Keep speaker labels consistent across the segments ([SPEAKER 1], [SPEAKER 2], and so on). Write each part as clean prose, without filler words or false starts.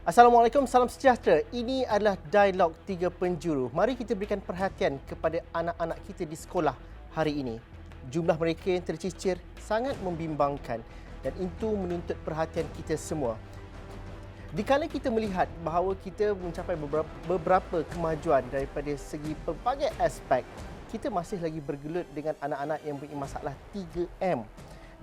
[SPEAKER 1] Assalamualaikum, salam sejahtera. Ini adalah Dialog Tiga Penjuru. Mari kita berikan perhatian kepada anak-anak kita di sekolah hari ini. Jumlah mereka yang tercicir sangat membimbangkan dan itu menuntut perhatian kita semua. Dikala kita melihat bahawa kita mencapai beberapa kemajuan daripada segi pelbagai aspek, kita masih lagi bergelut dengan anak-anak yang mempunyai masalah 3M.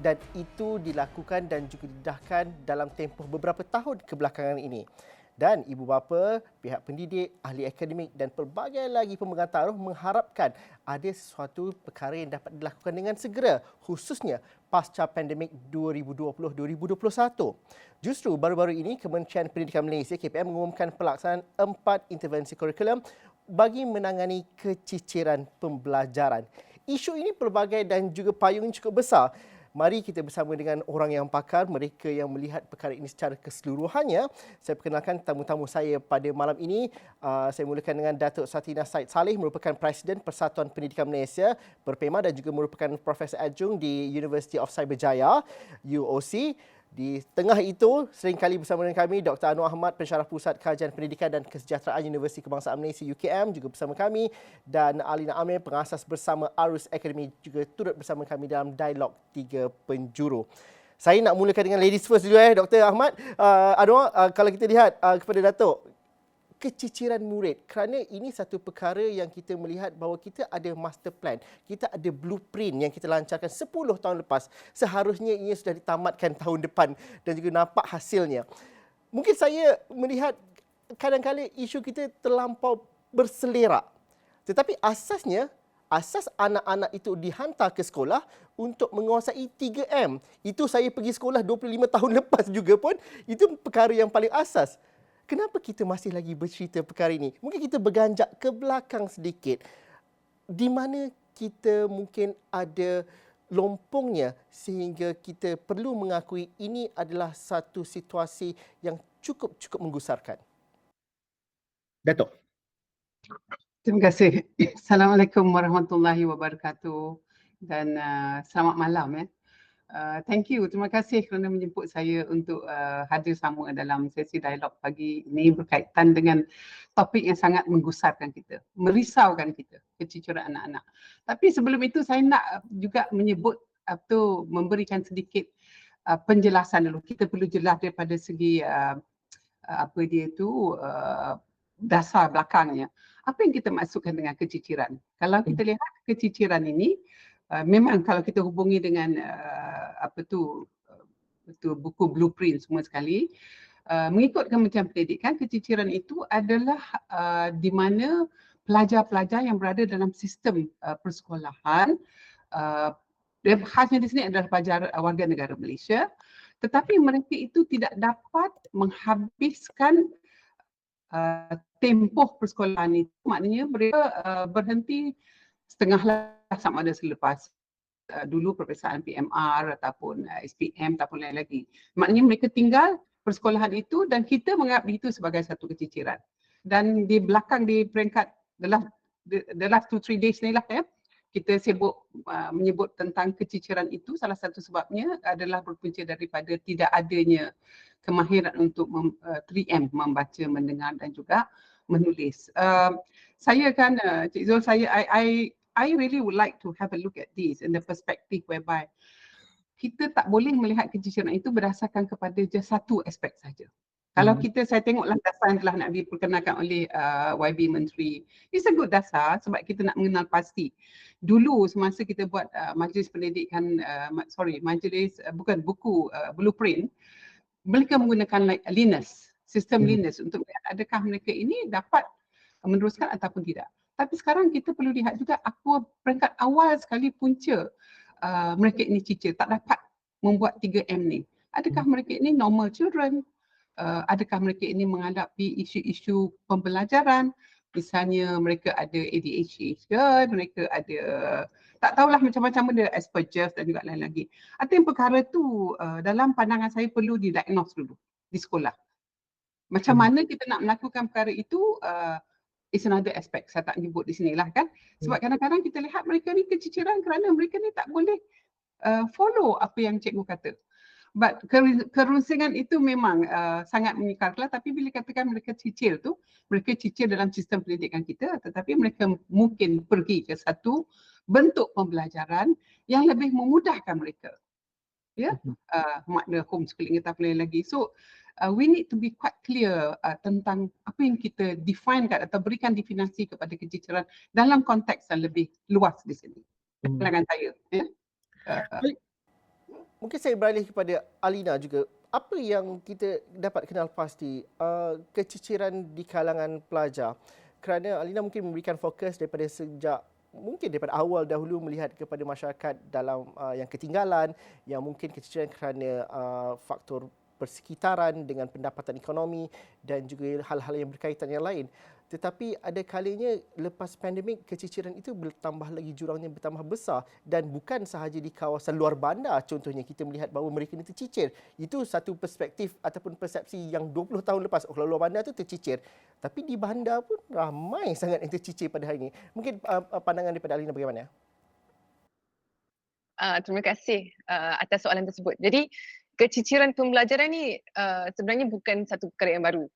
[SPEAKER 1] Dan itu dilakukan dan juga didedahkan dalam tempoh beberapa tahun kebelakangan ini. Dan ibu bapa, pihak pendidik, ahli akademik dan pelbagai lagi pemegang taruh mengharapkan ada sesuatu perkara yang dapat dilakukan dengan segera, khususnya pasca pandemik 2020-2021. Justru baru-baru ini Kementerian Pendidikan Malaysia KPM mengumumkan pelaksanaan 4 intervensi kurikulum bagi menangani keciciran pembelajaran. Isu ini pelbagai dan juga payung cukup besar. Mari kita bersama dengan orang yang pakar, mereka yang melihat perkara ini secara keseluruhannya. Saya perkenalkan tamu-tamu saya pada malam ini. Saya mulakan dengan Datuk Satina Said Saleh, merupakan Presiden Persatuan Pendidikan Malaysia Berpema dan juga merupakan Profesor Adjung di University of Cyberjaya, UOC. Di tengah itu, seringkali bersama dengan kami Dr. Anwar Ahmad, Pensyarah Pusat Kajian Pendidikan dan Kesejahteraan Universiti Kebangsaan Malaysia UKM juga bersama kami, dan Alina Amir, pengasas bersama Arus Academy juga turut bersama kami dalam Dialog Tiga Penjuru. Saya nak mulakan dengan ladies first dulu Dr. Ahmad. Anwar, kalau kita lihat kepada Datuk, keciciran murid, kerana ini satu perkara yang kita melihat bahawa kita ada master plan, kita ada blueprint yang kita lancarkan 10 tahun lepas. Seharusnya ia sudah ditamatkan tahun depan dan juga nampak hasilnya. Mungkin saya melihat kadang-kadang isu kita terlampau berselerak. Tetapi asas anak-anak itu dihantar ke sekolah untuk menguasai 3M. Itu saya pergi sekolah 25 tahun lepas juga pun, itu perkara yang paling asas. Kenapa kita masih lagi bercerita perkara ini? Mungkin kita berganjak ke belakang sedikit. Di mana kita mungkin ada lompongnya sehingga kita perlu mengakui ini adalah satu situasi yang cukup menggusarkan. Datuk.
[SPEAKER 2] Terima kasih. Assalamualaikum warahmatullahi wabarakatuh dan selamat malam ya. Thank you. Terima kasih kerana menjemput saya untuk hadir sama dalam sesi dialog pagi ini berkaitan dengan topik yang sangat menggusarkan kita, merisaukan kita, keciciran anak-anak. Tapi sebelum itu saya nak juga menyebut atau memberikan sedikit penjelasan dulu. Kita perlu jelas daripada segi apa dia tu dasar belakangnya. Apa yang kita maksudkan dengan keciciran? Kalau kita lihat keciciran ini, memang kalau kita hubungi dengan buku blueprint semua sekali, mengikut Kementerian Pendidikan, keciciran itu adalah di mana pelajar-pelajar yang berada dalam sistem persekolahan, khasnya di sini adalah pelajar warga negara Malaysia, tetapi mereka itu tidak dapat menghabiskan tempoh persekolahan itu, maknanya mereka berhenti setengah lah sama ada selepas dulu peperiksaan PMR ataupun SPM ataupun lain lagi. Maknanya mereka tinggal persekolahan itu dan kita menganggap itu sebagai satu keciciran. Dan di belakang di peringkat the last 2-3 days ni lah ya, kita sibuk menyebut tentang keciciran itu. Salah satu sebabnya adalah berpunca daripada tidak adanya kemahiran untuk 3M, membaca, mendengar dan juga menulis. Saya kan, Cik Zul, I really would like to have a look at this in the perspective whereby kita tak boleh melihat keciciran itu berdasarkan kepada just satu aspek saja. Kalau saya tengoklah dasar yang telah nak diperkenalkan oleh YB Menteri, it's a good dasar sebab kita nak mengenal pasti. Dulu semasa kita buat majlis pendidikan, bukan buku blueprint, mereka menggunakan Linus, sistem Linus untuk melihat adakah mereka ini dapat meneruskan ataupun tidak. Tapi sekarang kita perlu lihat juga apa peringkat awal sekali punca mereka ini cicir, tak dapat membuat 3M ni. Adakah mereka ini normal children? Adakah mereka ini menghadapi isu-isu pembelajaran? Misalnya mereka ada ADHD ke, mereka ada tak tahulah macam-macam ada Asperger dan juga lain lagi. Artinya perkara tu dalam pandangan saya perlu didiagnose dulu di sekolah. Macam mana kita nak melakukan perkara itu, it's another aspect, saya tak nyebut di sini lah kan. Sebab kadang-kadang kita lihat mereka ni keciciran kerana mereka ni tak boleh follow apa yang cikgu kata. But kerusingan itu memang sangat menyekarlah, tapi bila katakan mereka cicir tu, mereka cicir dalam sistem pendidikan kita, tetapi mereka mungkin pergi ke satu bentuk pembelajaran yang lebih memudahkan mereka. Ya, makna homeschooling atau lain lagi. So we need to be quite clear tentang apa yang kita definekan atau berikan definisi kepada keciciran dalam konteks yang lebih luas di sini. Pandangan saya. Ya.
[SPEAKER 1] Baik. Mungkin saya beralih kepada Alina juga. Apa yang kita dapat kenal pasti keciciran di kalangan pelajar? Kerana Alina mungkin memberikan fokus daripada sejak mungkin daripada awal dahulu melihat kepada masyarakat dalam yang ketinggalan, yang mungkin keciciran kerana faktor persekitaran dengan pendapatan ekonomi dan juga hal-hal yang berkaitan yang lain. Tetapi ada kalinya lepas pandemik keciciran itu bertambah lagi, jurangnya bertambah besar dan bukan sahaja di kawasan luar bandar contohnya kita melihat bahawa mereka ini tercicir. Itu satu perspektif ataupun persepsi yang 20 tahun lepas kalau luar bandar itu tercicir. Tapi di bandar pun ramai sangat yang tercicir pada hari ini. Mungkin pandangan daripada Alina bagaimana?
[SPEAKER 3] Terima kasih atas soalan tersebut. Jadi keciciran pembelajaran ni sebenarnya bukan satu perkara yang baru.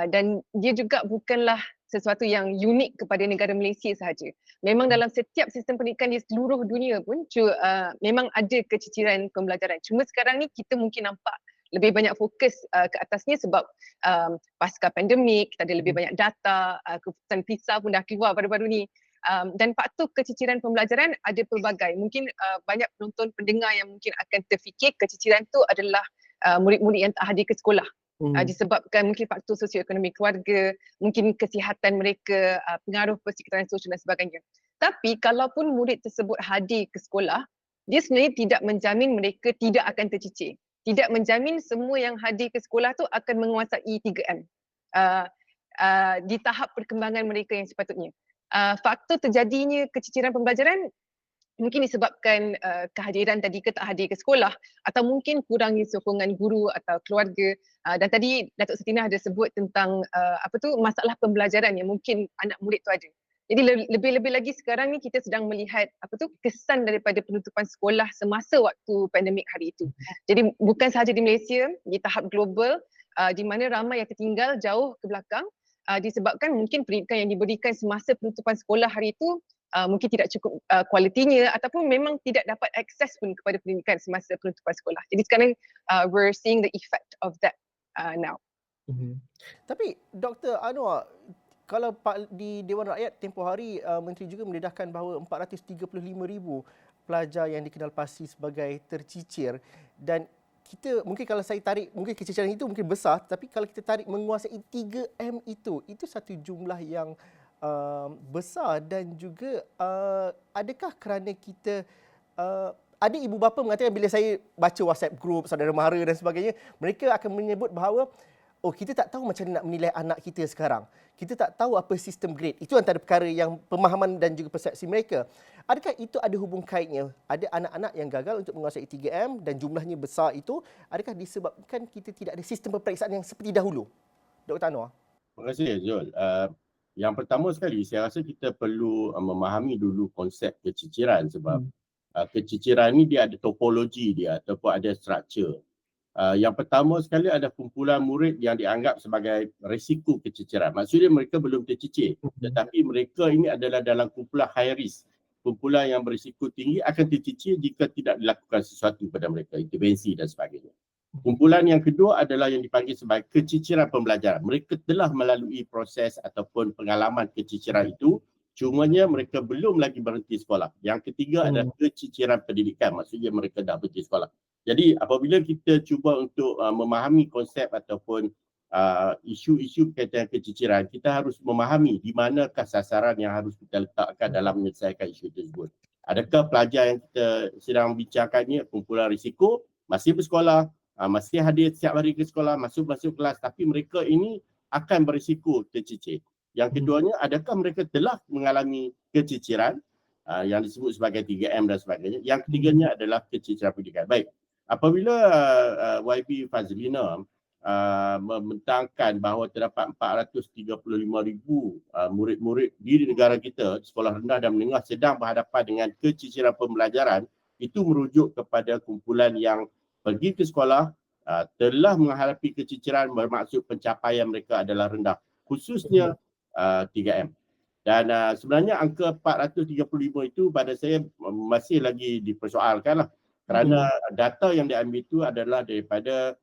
[SPEAKER 3] Dan dia juga bukanlah sesuatu yang unik kepada negara Malaysia sahaja. Memang dalam setiap sistem pendidikan di seluruh dunia pun memang ada keciciran pembelajaran. Cuma sekarang ni kita mungkin nampak lebih banyak fokus ke atasnya sebab pasca pandemik kita ada lebih banyak data, keputusan PISA pun dah keluar baru-baru ni. Dan faktor keciciran pembelajaran ada pelbagai. Mungkin banyak penonton pendengar yang mungkin akan terfikir keciciran tu adalah murid-murid yang tak hadir ke sekolah. Disebabkan mungkin faktor sosioekonomi keluarga, mungkin kesihatan mereka, pengaruh persekitaran sosial dan sebagainya. Tapi kalaupun murid tersebut hadir ke sekolah, dia sebenarnya tidak menjamin mereka tidak akan tercicir. Tidak menjamin semua yang hadir ke sekolah tu akan menguasai 3M di tahap perkembangan mereka yang sepatutnya. Faktor terjadinya keciciran pembelajaran mungkin disebabkan kehadiran tadi ke tak hadir ke sekolah atau mungkin kurangnya sokongan guru atau keluarga. Dan tadi Datuk Setina ada sebut tentang masalah pembelajaran yang mungkin anak murid tu ada. Jadi lebih-lebih lagi sekarang ni kita sedang melihat kesan daripada penutupan sekolah semasa waktu pandemik hari itu. Jadi bukan sahaja di Malaysia, di tahap global di mana ramai yang tertinggal jauh ke belakang disebabkan mungkin pendidikan yang diberikan semasa penutupan sekolah hari itu mungkin tidak cukup kualitinya ataupun memang tidak dapat akses pun kepada pendidikan semasa penutupan sekolah. Jadi sekarang we're seeing the effect of that now.
[SPEAKER 1] Tapi Dr. Anwar, kalau di Dewan Rakyat tempoh hari Menteri juga mendedahkan bahawa 435,000 pelajar yang dikenal pasti sebagai tercicir dan kita mungkin kalau saya tarik mungkin keciciran itu mungkin besar tapi kalau kita tarik menguasai 3M itu satu jumlah yang besar dan juga adakah kerana kita ada ibu bapa mengatakan bila saya baca WhatsApp group saudara mara dan sebagainya mereka akan menyebut bahawa kita tak tahu macam mana nak menilai anak kita sekarang. Kita tak tahu apa sistem grade. Itu antara perkara yang pemahaman dan juga persepsi mereka. Adakah itu ada hubung kaitnya? Ada anak-anak yang gagal untuk menguasai 3M dan jumlahnya besar itu, adakah disebabkan kita tidak ada sistem peperiksaan yang seperti dahulu? Dr. Anwar.
[SPEAKER 4] Terima kasih Zul. Yang pertama sekali, saya rasa kita perlu memahami dulu konsep keciciran sebab keciciran ni dia ada topologi dia ataupun ada struktur. Yang pertama sekali ada kumpulan murid yang dianggap sebagai risiko keciciran. Maksudnya mereka belum tercicir tetapi mereka ini adalah dalam kumpulan high risk. Kumpulan yang berisiko tinggi akan tercicir jika tidak dilakukan sesuatu pada mereka, intervensi dan sebagainya. Kumpulan yang kedua adalah yang dipanggil sebagai keciciran pembelajaran. Mereka telah melalui proses ataupun pengalaman keciciran itu, cumanya mereka belum lagi berhenti sekolah. Yang ketiga adalah keciciran pendidikan, maksudnya mereka dah berhenti sekolah. Jadi apabila kita cuba untuk memahami konsep ataupun isu-isu berkaitan keciciran, kita harus memahami di manakah sasaran yang harus kita letakkan dalam menyelesaikan isu tersebut. Adakah pelajar yang kita sedang bincangkannya kumpulan risiko, masih bersekolah, masih hadir setiap hari ke sekolah, masuk kelas tapi mereka ini akan berisiko tercicir. Yang keduanya, adakah mereka telah mengalami keciciran yang disebut sebagai 3M dan sebagainya. Yang ketiganya adalah keciciran pendidikan. Baik. Apabila YB Fazlina membentangkan bahawa terdapat 435,000 murid-murid di negara kita, sekolah rendah dan menengah sedang berhadapan dengan keciciran pembelajaran, itu merujuk kepada kumpulan yang pergi ke sekolah telah menghadapi keciciran bermaksud pencapaian mereka adalah rendah, khususnya 3M. Dan sebenarnya angka 435 itu pada saya masih lagi dipersoalkan lah. Kerana data yang diambil itu adalah daripada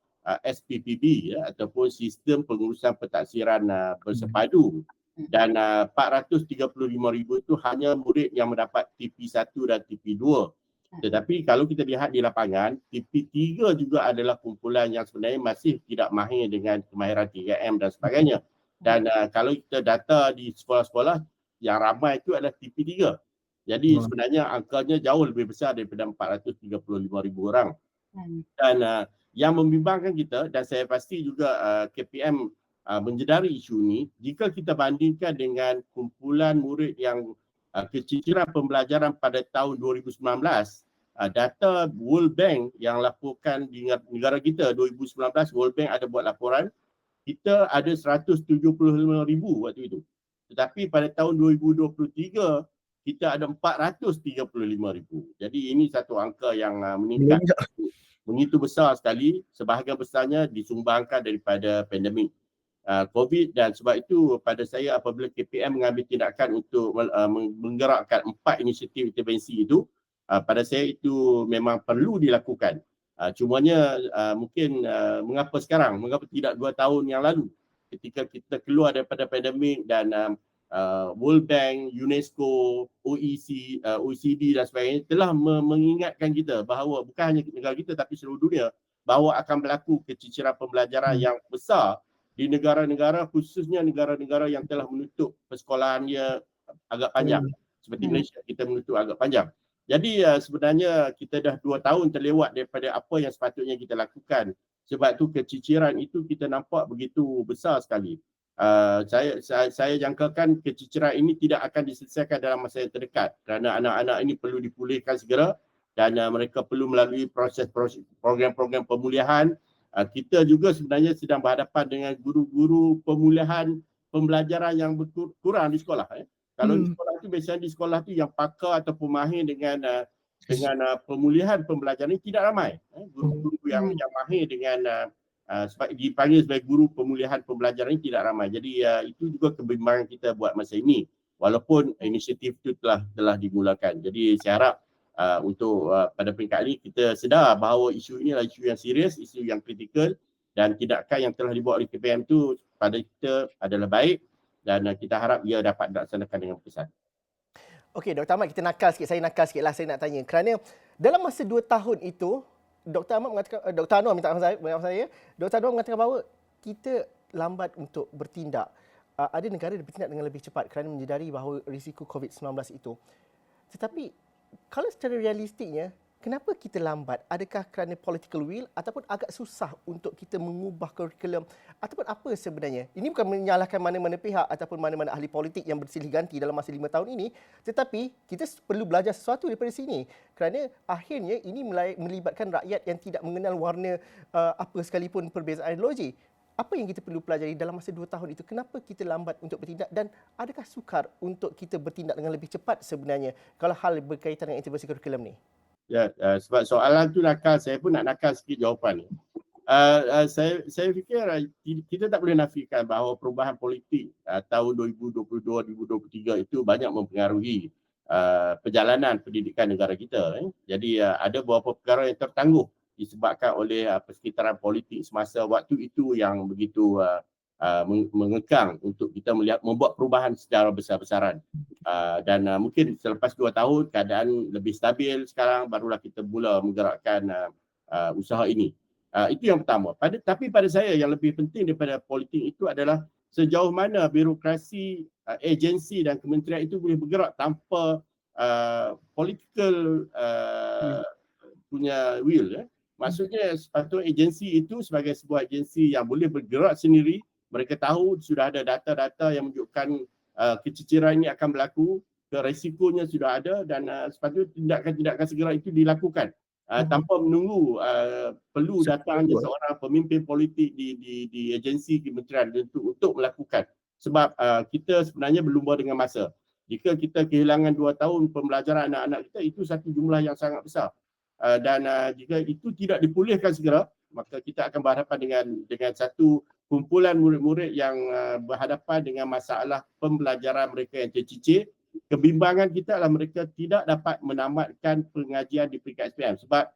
[SPEAKER 4] SPPB ataupun Sistem Pengurusan Pentaksiran Bersepadu. Dan 435,000 itu hanya murid yang mendapat TP1 dan TP2. Tetapi kalau kita lihat di lapangan, TP3 juga adalah kumpulan yang sebenarnya masih tidak mahir dengan kemahiran 3M dan sebagainya. Dan kalau kita data di sekolah-sekolah, yang ramai itu adalah TP3. Jadi sebenarnya angkanya jauh lebih besar daripada 435,000 orang. Dan yang membimbangkan kita, dan saya pasti juga KPM menjedari isu ini, jika kita bandingkan dengan kumpulan murid yang keciciran pembelajaran pada tahun 2019, data World Bank yang laporkan di negara kita 2019, World Bank ada buat laporan, kita ada 175,000 waktu itu. Tetapi pada tahun 2023, kita ada 435,000. Jadi ini satu angka yang meningkat begitu besar sekali, sebahagian besarnya disumbangkan daripada pandemik COVID, dan sebab itu pada saya apabila KPM mengambil tindakan untuk menggerakkan 4 inisiatif intervensi itu, pada saya itu memang perlu dilakukan. Cumanya mungkin mengapa sekarang, mengapa tidak 2 tahun yang lalu ketika kita keluar daripada pandemik dan World Bank, UNESCO, OECD dan sebagainya telah mengingatkan kita bahawa bukan hanya negara kita tapi seluruh dunia bahawa akan berlaku keciciran pembelajaran yang besar di negara-negara, khususnya negara-negara yang telah menutup persekolahannya agak panjang. Seperti Malaysia, kita menutup agak panjang. Jadi sebenarnya kita dah 2 tahun terlewat daripada apa yang sepatutnya kita lakukan. Sebab tu keciciran itu kita nampak begitu besar sekali. Saya jangkakan keciciran ini tidak akan diselesaikan dalam masa yang terdekat kerana anak-anak ini perlu dipulihkan segera dan mereka perlu melalui proses program-program pemulihan. Kita juga sebenarnya sedang berhadapan dengan guru-guru pemulihan pembelajaran yang kurang di sekolah. Kalau di sekolah tu biasanya di sekolah tu yang pakar atau pemahir dengan pemulihan pembelajaran ini tidak ramai. Guru-guru yang mahir dengan sebab dipanggil sebagai guru pemulihan pembelajaran ini tidak ramai. Jadi itu juga kebimbangan kita buat masa ini. Walaupun inisiatif itu telah dimulakan. Jadi saya harap untuk pada peringkat ini kita sedar bahawa isu ini adalah isu yang serius, isu yang kritikal, dan tindakan yang telah dibuat oleh KPM itu pada kita adalah baik dan kita harap ia dapat dilaksanakan dengan berkesan.
[SPEAKER 1] Okey, Dr. Ahmad, kita nakal sikit. Saya nakal sikit lah, saya nak tanya. Kerana dalam masa 2 tahun itu, Dr. Ahmad mengatakan, Dr. Anwar minta maaf saya, Dr. Anwar mengatakan bahawa kita lambat untuk bertindak. Ada negara yang bertindak dengan lebih cepat kerana menyedari bahawa risiko COVID-19 itu. Tetapi kalau secara realistiknya, kenapa kita lambat? Adakah kerana political will ataupun agak susah untuk kita mengubah kurikulum ataupun apa sebenarnya? Ini bukan menyalahkan mana-mana pihak ataupun mana-mana ahli politik yang bersilih ganti dalam masa 5 tahun ini, tetapi kita perlu belajar sesuatu daripada sini kerana akhirnya ini melibatkan rakyat yang tidak mengenal warna apa sekalipun perbezaan ideologi. Apa yang kita perlu pelajari dalam masa 2 tahun itu? Kenapa kita lambat untuk bertindak dan adakah sukar untuk kita bertindak dengan lebih cepat sebenarnya kalau hal berkaitan dengan intervensi kurikulum ni?
[SPEAKER 4] Ya, sebab soalan tu nakal, saya pun nak nakal sikit jawapan ni. Saya fikir kita tak boleh nafikan bahawa perubahan politik tahun 2022-2023 itu banyak mempengaruhi perjalanan pendidikan negara kita. Jadi ada beberapa perkara yang tertangguh disebabkan oleh persekitaran politik semasa waktu itu yang begitu mengekang untuk kita membuat perubahan secara besar-besaran. Dan mungkin selepas 2 tahun keadaan lebih stabil, sekarang barulah kita mula menggerakkan usaha ini. Itu yang pertama. Tapi pada saya yang lebih penting daripada politik itu adalah sejauh mana birokrasi, agensi dan kementerian itu boleh bergerak tanpa political punya will. Maksudnya sepatutnya agensi itu sebagai sebuah agensi yang boleh bergerak sendiri. Mereka tahu sudah ada data-data yang menunjukkan keciciran ini akan berlaku, risikonya sudah ada dan sepatutnya tindakan-tindakan segera itu dilakukan tanpa menunggu perlu datangnya seorang pemimpin politik di agensi kementerian untuk melakukan. Sebab kita sebenarnya berlumba dengan masa. Jika kita kehilangan 2 tahun pembelajaran anak-anak kita, itu satu jumlah yang sangat besar. dan jika itu tidak dipulihkan segera, maka kita akan berhadapan dengan satu kumpulan murid-murid yang berhadapan dengan masalah pembelajaran mereka yang tercicir. Kebimbangan kita adalah mereka tidak dapat menamatkan pengajian di peringkat SPM sebab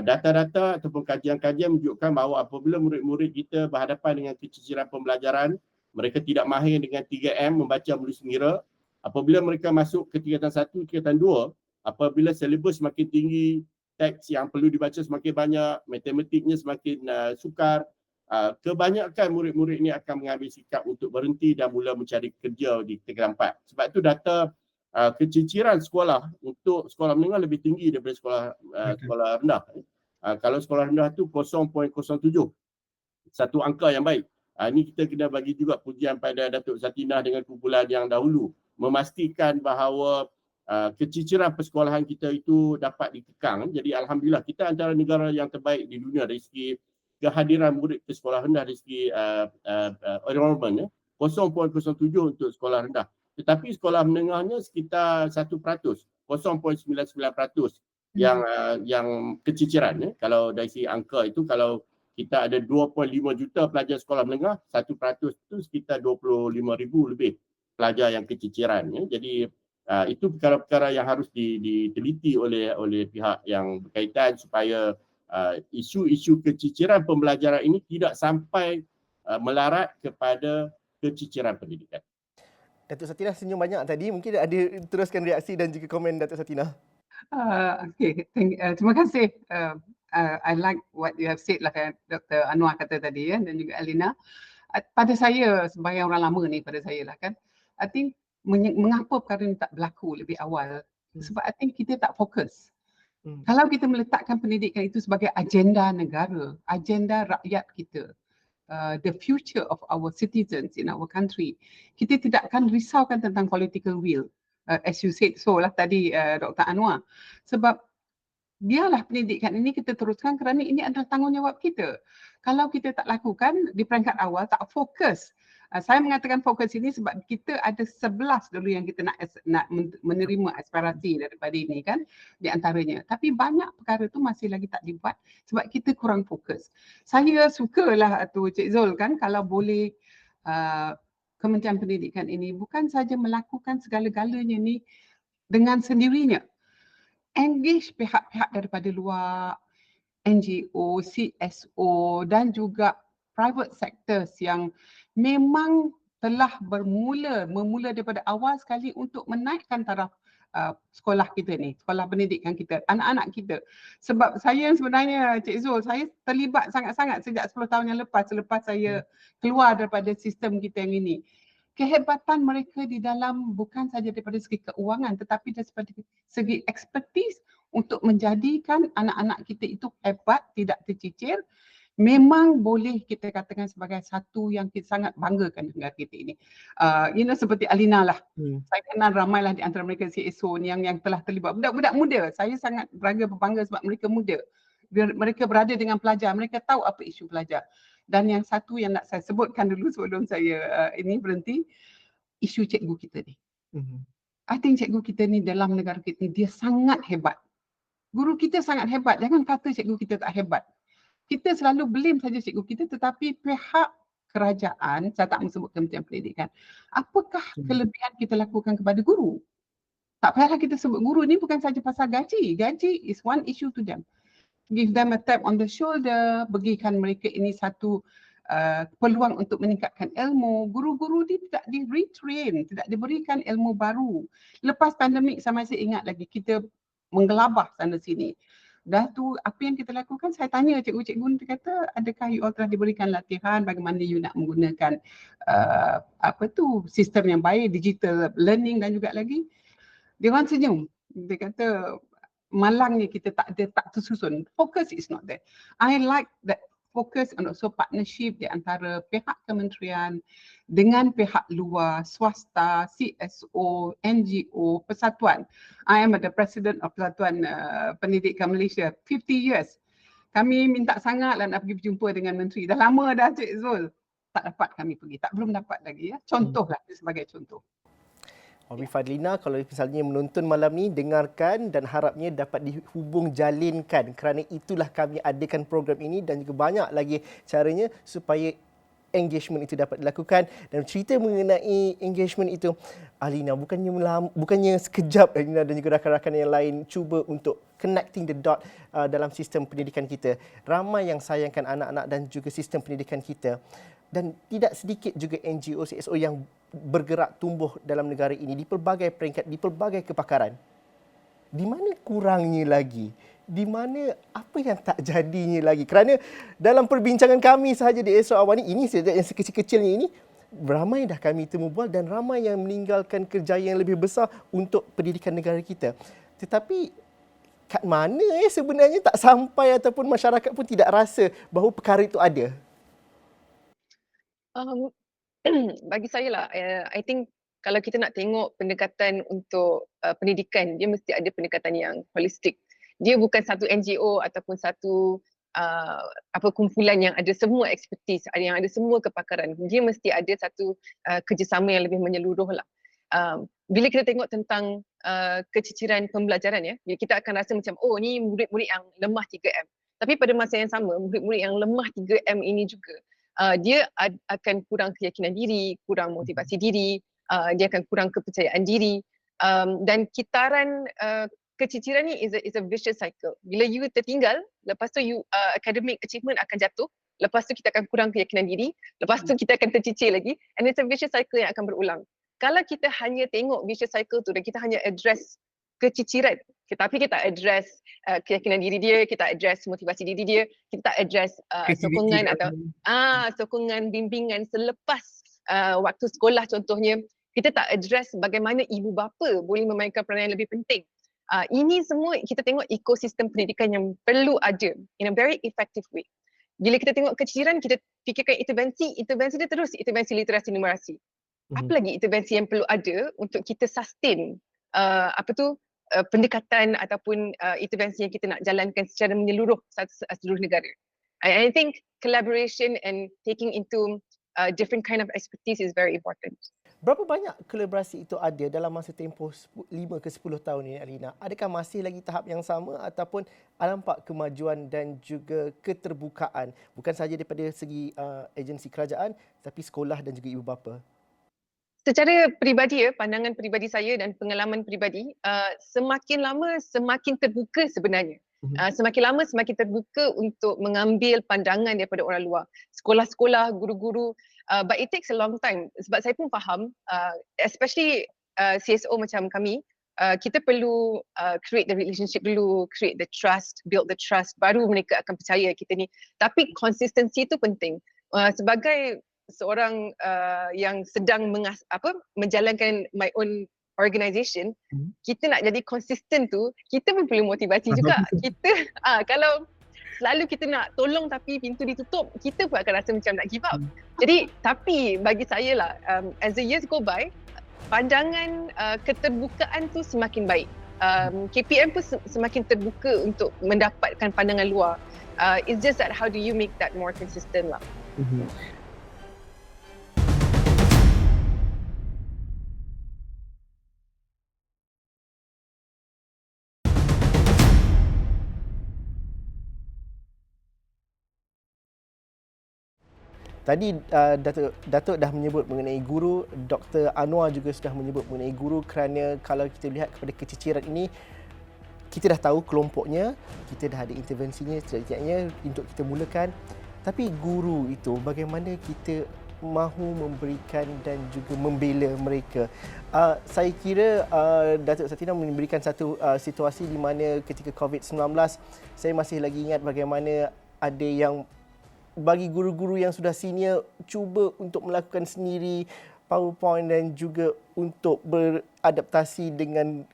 [SPEAKER 4] data-data ataupun kajian-kajian menunjukkan bahawa apabila murid-murid kita berhadapan dengan keciciran pembelajaran, mereka tidak mahir dengan 3M, membaca, menulis, mengira. Apabila mereka masuk ke tingkatan 1, tingkatan 2, apabila silibus semakin tinggi, teks yang perlu dibaca semakin banyak, matematiknya semakin sukar, kebanyakan murid-murid ini akan mengambil sikap untuk berhenti dan mula mencari kerja di tingkatan 4. Sebab itu data keciciran sekolah untuk sekolah menengah lebih tinggi daripada sekolah rendah. Kalau sekolah rendah tu 0.07, satu angka yang baik. Ini kita kena bagi juga pujian pada Datuk Satinah dengan kumpulan yang dahulu memastikan bahawa keciciran persekolahan kita itu dapat dikekang. Jadi alhamdulillah kita antara negara yang terbaik di dunia dari segi kehadiran murid ke sekolah rendah, dari segi enrollment 0.07 untuk sekolah rendah. Tetapi sekolah menengahnya sekitar 1%, 0.99% yang keciciran. Kalau dari segi angka itu, kalau kita ada 2.5 juta pelajar sekolah menengah, 1% itu sekitar 25,000 lebih pelajar yang keciciran. Jadi itu perkara-perkara yang harus diteliti oleh pihak yang berkaitan supaya isu-isu keciciran pembelajaran ini tidak sampai melarat kepada keciciran pendidikan.
[SPEAKER 1] Datuk Satinah senyum banyak tadi. Mungkin ada teruskan reaksi dan juga komen Datuk Satinah.
[SPEAKER 2] Okay, terima kasih. I like what you have said lah kan Dr. Anwar kata tadi dan juga Alina. Pada saya sebagai orang lama ni, pada saya lah kan, I think mengapa perkara ni tak berlaku lebih awal? Sebab I think kita tak fokus. Kalau kita meletakkan pendidikan itu sebagai agenda negara, agenda rakyat kita, the future of our citizens in our country, kita tidak akan risaukan tentang political will. As you said so lah tadi Dr. Anwar. Sebab biarlah pendidikan ini kita teruskan kerana ini adalah tanggungjawab kita. Kalau kita tak lakukan di peringkat awal, tak fokus. Saya mengatakan fokus ini sebab kita ada 11 dulu yang kita nak menerima aspirasi daripada ini kan, di antaranya. Tapi banyak perkara tu masih lagi tak dibuat sebab kita kurang fokus. Saya sukalah tu Cik Zul kan, kalau boleh Kementerian Pendidikan ini bukan saja melakukan segala-galanya ni dengan sendirinya. Engage pihak-pihak daripada luar, NGO, CSO dan juga private sectors yang memang telah memula daripada awal sekali untuk menaikkan taraf sekolah kita ni, sekolah pendidikan kita, anak-anak kita. Sebab saya sebenarnya Cik Zul, saya terlibat sangat-sangat sejak 10 tahun yang lepas, selepas saya keluar daripada sistem kita yang ini. Kehebatan mereka di dalam bukan saja daripada segi keuangan tetapi dari segi ekspertis untuk menjadikan anak-anak kita itu hebat, tidak tercicir, memang boleh kita katakan sebagai satu yang kita sangat banggakan negara kita ini. Seperti Alina lah. Saya kenal ramailah di antara mereka CSO ni yang telah terlibat. Budak-budak muda, saya sangat berbangga sebab mereka muda. Mereka berada dengan pelajar, mereka tahu apa isu pelajar. Dan yang satu yang nak saya sebutkan dulu sebelum saya ini berhenti, isu cikgu kita ni. I think cikgu kita ni dalam negara kita ni dia sangat hebat. Guru kita sangat hebat. Jangan kata cikgu kita tak hebat. Kita selalu blame saja cikgu kita tetapi pihak kerajaan, saya tak mahu sebut Kementerian Pendidikan, apakah kelebihan kita lakukan kepada guru? Tak payahlah kita sebut guru ni bukan saja pasal gaji. Gaji is one issue to them. Give them a tap on the shoulder, bagikan mereka ini satu peluang untuk meningkatkan ilmu. Guru-guru ni tidak di-retrain, tidak diberikan ilmu baru. Lepas pandemik saya masih ingat lagi kita menggelabah sana sini. Dah tu apa yang kita lakukan, saya tanya cikgu-cikgu, dia kata adakah you all telah diberikan latihan bagaimana you nak menggunakan sistem yang baik, digital learning dan juga lagi. Dia orang senyum. Dia kata malangnya kita tak tersusun. Focus is not there. I like that focus and also partnership di antara pihak kementerian dengan pihak luar, swasta, CSO, NGO, persatuan. I am the president of Persatuan Pendidikan Malaysia 50 years. Kami minta sangatlah nak pergi berjumpa dengan menteri. Dah lama dah Cik Zul. Tak dapat kami pergi. Belum dapat lagi ya. Contohlah sebagai contoh.
[SPEAKER 1] Umi Fadlina, kalau misalnya menonton malam ni, dengarkan dan harapnya dapat dihubung jalinkan, kerana itulah kami adakan program ini dan juga banyak lagi caranya supaya engagement itu dapat dilakukan. Dan cerita mengenai engagement itu, Alina, bukannya sekejap Alina dan juga rakan-rakan yang lain cuba untuk connecting the dot dalam sistem pendidikan kita. Ramai yang sayangkan anak-anak dan juga sistem pendidikan kita. Dan tidak sedikit juga NGO, CSO yang bergerak tumbuh dalam negara ini di pelbagai peringkat, di pelbagai kepakaran. Di mana kurangnya lagi? Di mana apa yang tak jadinya lagi? Kerana dalam perbincangan kami sahaja di Esok Awal ini yang sekecil-kecilnya ini, ramai dah kami temu bual dan ramai yang meninggalkan kerjaya yang lebih besar untuk pendidikan negara kita. Tetapi kat mana sebenarnya tak sampai ataupun masyarakat pun tidak rasa bahawa perkara itu ada?
[SPEAKER 3] Bagi saya lah, I think kalau kita nak tengok pendekatan untuk pendidikan, dia mesti ada pendekatan yang holistik. Dia bukan satu NGO ataupun satu kumpulan yang ada semua expertise, yang ada semua kepakaran. Dia mesti ada satu kerjasama yang lebih menyeluruh lah. Bila kita tengok tentang keciciran pembelajaran, ya, kita akan rasa macam, oh, ni murid-murid yang lemah 3M. Tapi pada masa yang sama, murid-murid yang lemah 3M ini juga, dia akan kurang keyakinan diri, kurang motivasi diri, dia akan kurang kepercayaan diri, dan kitaran keciciran ni is a vicious cycle. Bila you tertinggal, lepas tu academic achievement akan jatuh, lepas tu kita akan kurang keyakinan diri, lepas tu kita akan tercicir lagi, and it's a vicious cycle yang akan berulang. Kalau kita hanya tengok vicious cycle tu dan kita hanya address keciciran, tapi kita tak address keyakinan diri dia, kita address motivasi diri dia, kita tak address sokongan atau sokongan bimbingan selepas waktu sekolah contohnya, kita tak address bagaimana ibu bapa boleh memainkan peranan yang lebih penting. Ini semua kita tengok ekosistem pendidikan yang perlu ada in a very effective way. Bila kita tengok keciciran, kita fikirkan intervensi dia terus intervensi literasi numerasi. Apa lagi intervensi yang perlu ada untuk kita sustain pendekatan ataupun intervensi yang kita nak jalankan secara menyeluruh seluruh negara. I think collaboration and taking into different kind of expertise is very important.
[SPEAKER 1] Berapa banyak kolaborasi itu ada dalam masa tempoh 5 ke 10 tahun ini, Alina? Adakah masih lagi tahap yang sama ataupun nampak kemajuan dan juga keterbukaan bukan sahaja daripada segi agensi kerajaan tapi sekolah dan juga ibu bapa?
[SPEAKER 3] Secara peribadi, pandangan peribadi saya dan pengalaman peribadi, semakin lama semakin terbuka sebenarnya. Semakin lama semakin terbuka untuk mengambil pandangan daripada orang luar. Sekolah-sekolah, guru-guru, but it takes a long time. Sebab saya pun faham, especially CSO macam kami, kita perlu create the relationship dulu, create the trust, build the trust, baru mereka akan percaya kita ni. Tapi konsistensi itu penting. Sebagai seorang yang sedang menjalankan my own organisation, kita nak jadi konsisten tu, kita pun perlu motivasi juga. Kita kalau selalu kita nak tolong tapi pintu ditutup, kita pun akan rasa macam nak give up. Jadi tapi bagi saya lah, as the years go by, pandangan keterbukaan tu semakin baik. KPM pun semakin terbuka untuk mendapatkan pandangan luar. It's just that how do you make that more consistent lah.
[SPEAKER 1] Tadi Datuk dah menyebut mengenai guru, Dr. Anwar juga sudah menyebut mengenai guru, kerana kalau kita lihat kepada keciciran ini, kita dah tahu kelompoknya, kita dah ada intervensinya setidaknya untuk kita mulakan. Tapi guru itu, bagaimana kita mahu memberikan dan juga membela mereka? Saya kira Datuk Satina memberikan satu situasi di mana ketika COVID-19, saya masih lagi ingat bagaimana ada yang bagi guru-guru yang sudah senior cuba untuk melakukan sendiri PowerPoint dan juga untuk beradaptasi dengan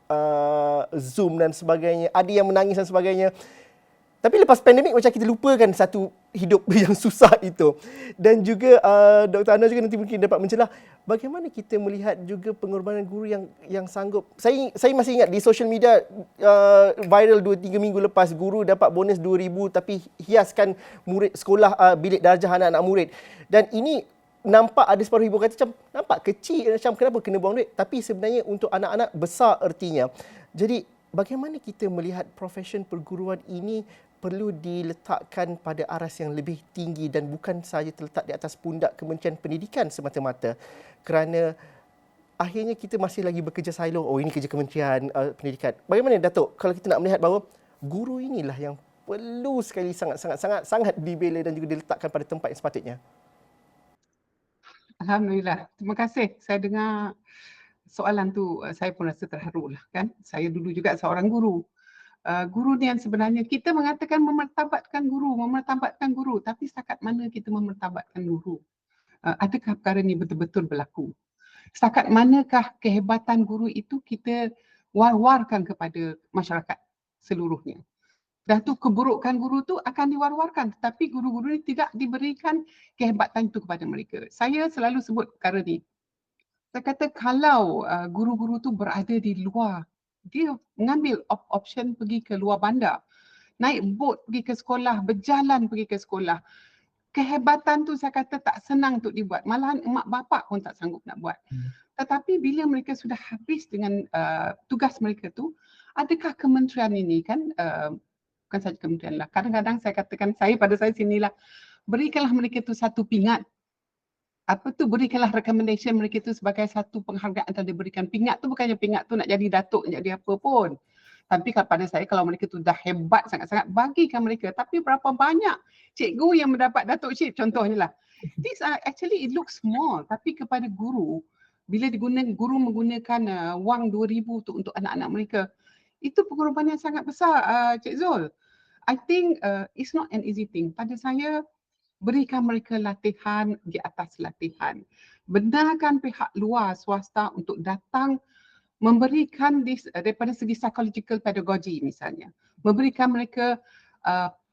[SPEAKER 1] Zoom dan sebagainya. Ada yang menangis dan sebagainya. Tapi lepas pandemik macam kita lupakan satu hidup yang susah itu. Dan juga Dr. Anwar juga nanti mungkin dapat mencelah bagaimana kita melihat juga pengorbanan guru yang sanggup. Saya masih ingat di social media viral 2-3 minggu lepas, guru dapat bonus 2,000 tapi hiaskan murid sekolah bilik darjah anak-anak murid. Dan ini nampak ada separuh ibu kata macam nampak kecil, macam kenapa kena buang duit, tapi sebenarnya untuk anak-anak besar ertinya. Jadi bagaimana kita melihat profession perguruan ini perlu diletakkan pada aras yang lebih tinggi dan bukan sahaja terletak di atas pundak Kementerian Pendidikan semata-mata, kerana akhirnya kita masih lagi bekerja silo. Oh, ini kerja Kementerian Pendidikan. Bagaimana Datuk kalau kita nak melihat bahawa guru inilah yang perlu sekali sangat dibela dan juga diletakkan pada tempat yang sepatutnya?
[SPEAKER 2] Alhamdulillah. Terima kasih. Saya dengar soalan tu, saya pun rasa terharu lah kan. Saya dulu juga seorang guru. Guru ni yang sebenarnya kita mengatakan memertabatkan guru, tapi setakat mana kita memertabatkan guru? Adakah perkara ni betul-betul berlaku? Setakat manakah kehebatan guru itu kita war-warkan kepada masyarakat seluruhnya? Dah tu keburukan guru tu akan diwar-warkan, tetapi guru-guru ni tidak diberikan kehebatan itu kepada mereka. Saya selalu sebut perkara ni. Saya kata kalau guru-guru tu berada di luar, dia mengambil option pergi ke luar bandar, naik bot pergi ke sekolah, berjalan pergi ke sekolah. Kehebatan tu saya kata tak senang untuk dibuat. Malahan emak bapak pun tak sanggup nak buat. Tetapi bila mereka sudah habis dengan tugas mereka tu, adakah kementerian ini kan, bukan saja kementerian lah, kadang-kadang saya katakan, pada saya sinilah, berikanlah mereka tu satu pingat. Apa tu, berikanlah recommendation mereka tu sebagai satu penghargaan dan diberikan. Pingat tu bukannya pingat tu nak jadi datuk, nak jadi apa pun. Tapi pada saya kalau mereka tu dah hebat sangat-sangat, bagikan mereka. Tapi berapa banyak cikgu yang mendapat datukship contohnya lah. This actually it looks small, tapi kepada guru, bila guru menggunakan wang 2,000 untuk anak-anak mereka, itu pengorbanan yang sangat besar, Cik Zul. I think it's not an easy thing. Pada saya, berikan mereka latihan di atas latihan. Benarkan pihak luar swasta untuk datang memberikan daripada segi psychological pedagogy misalnya. Memberikan mereka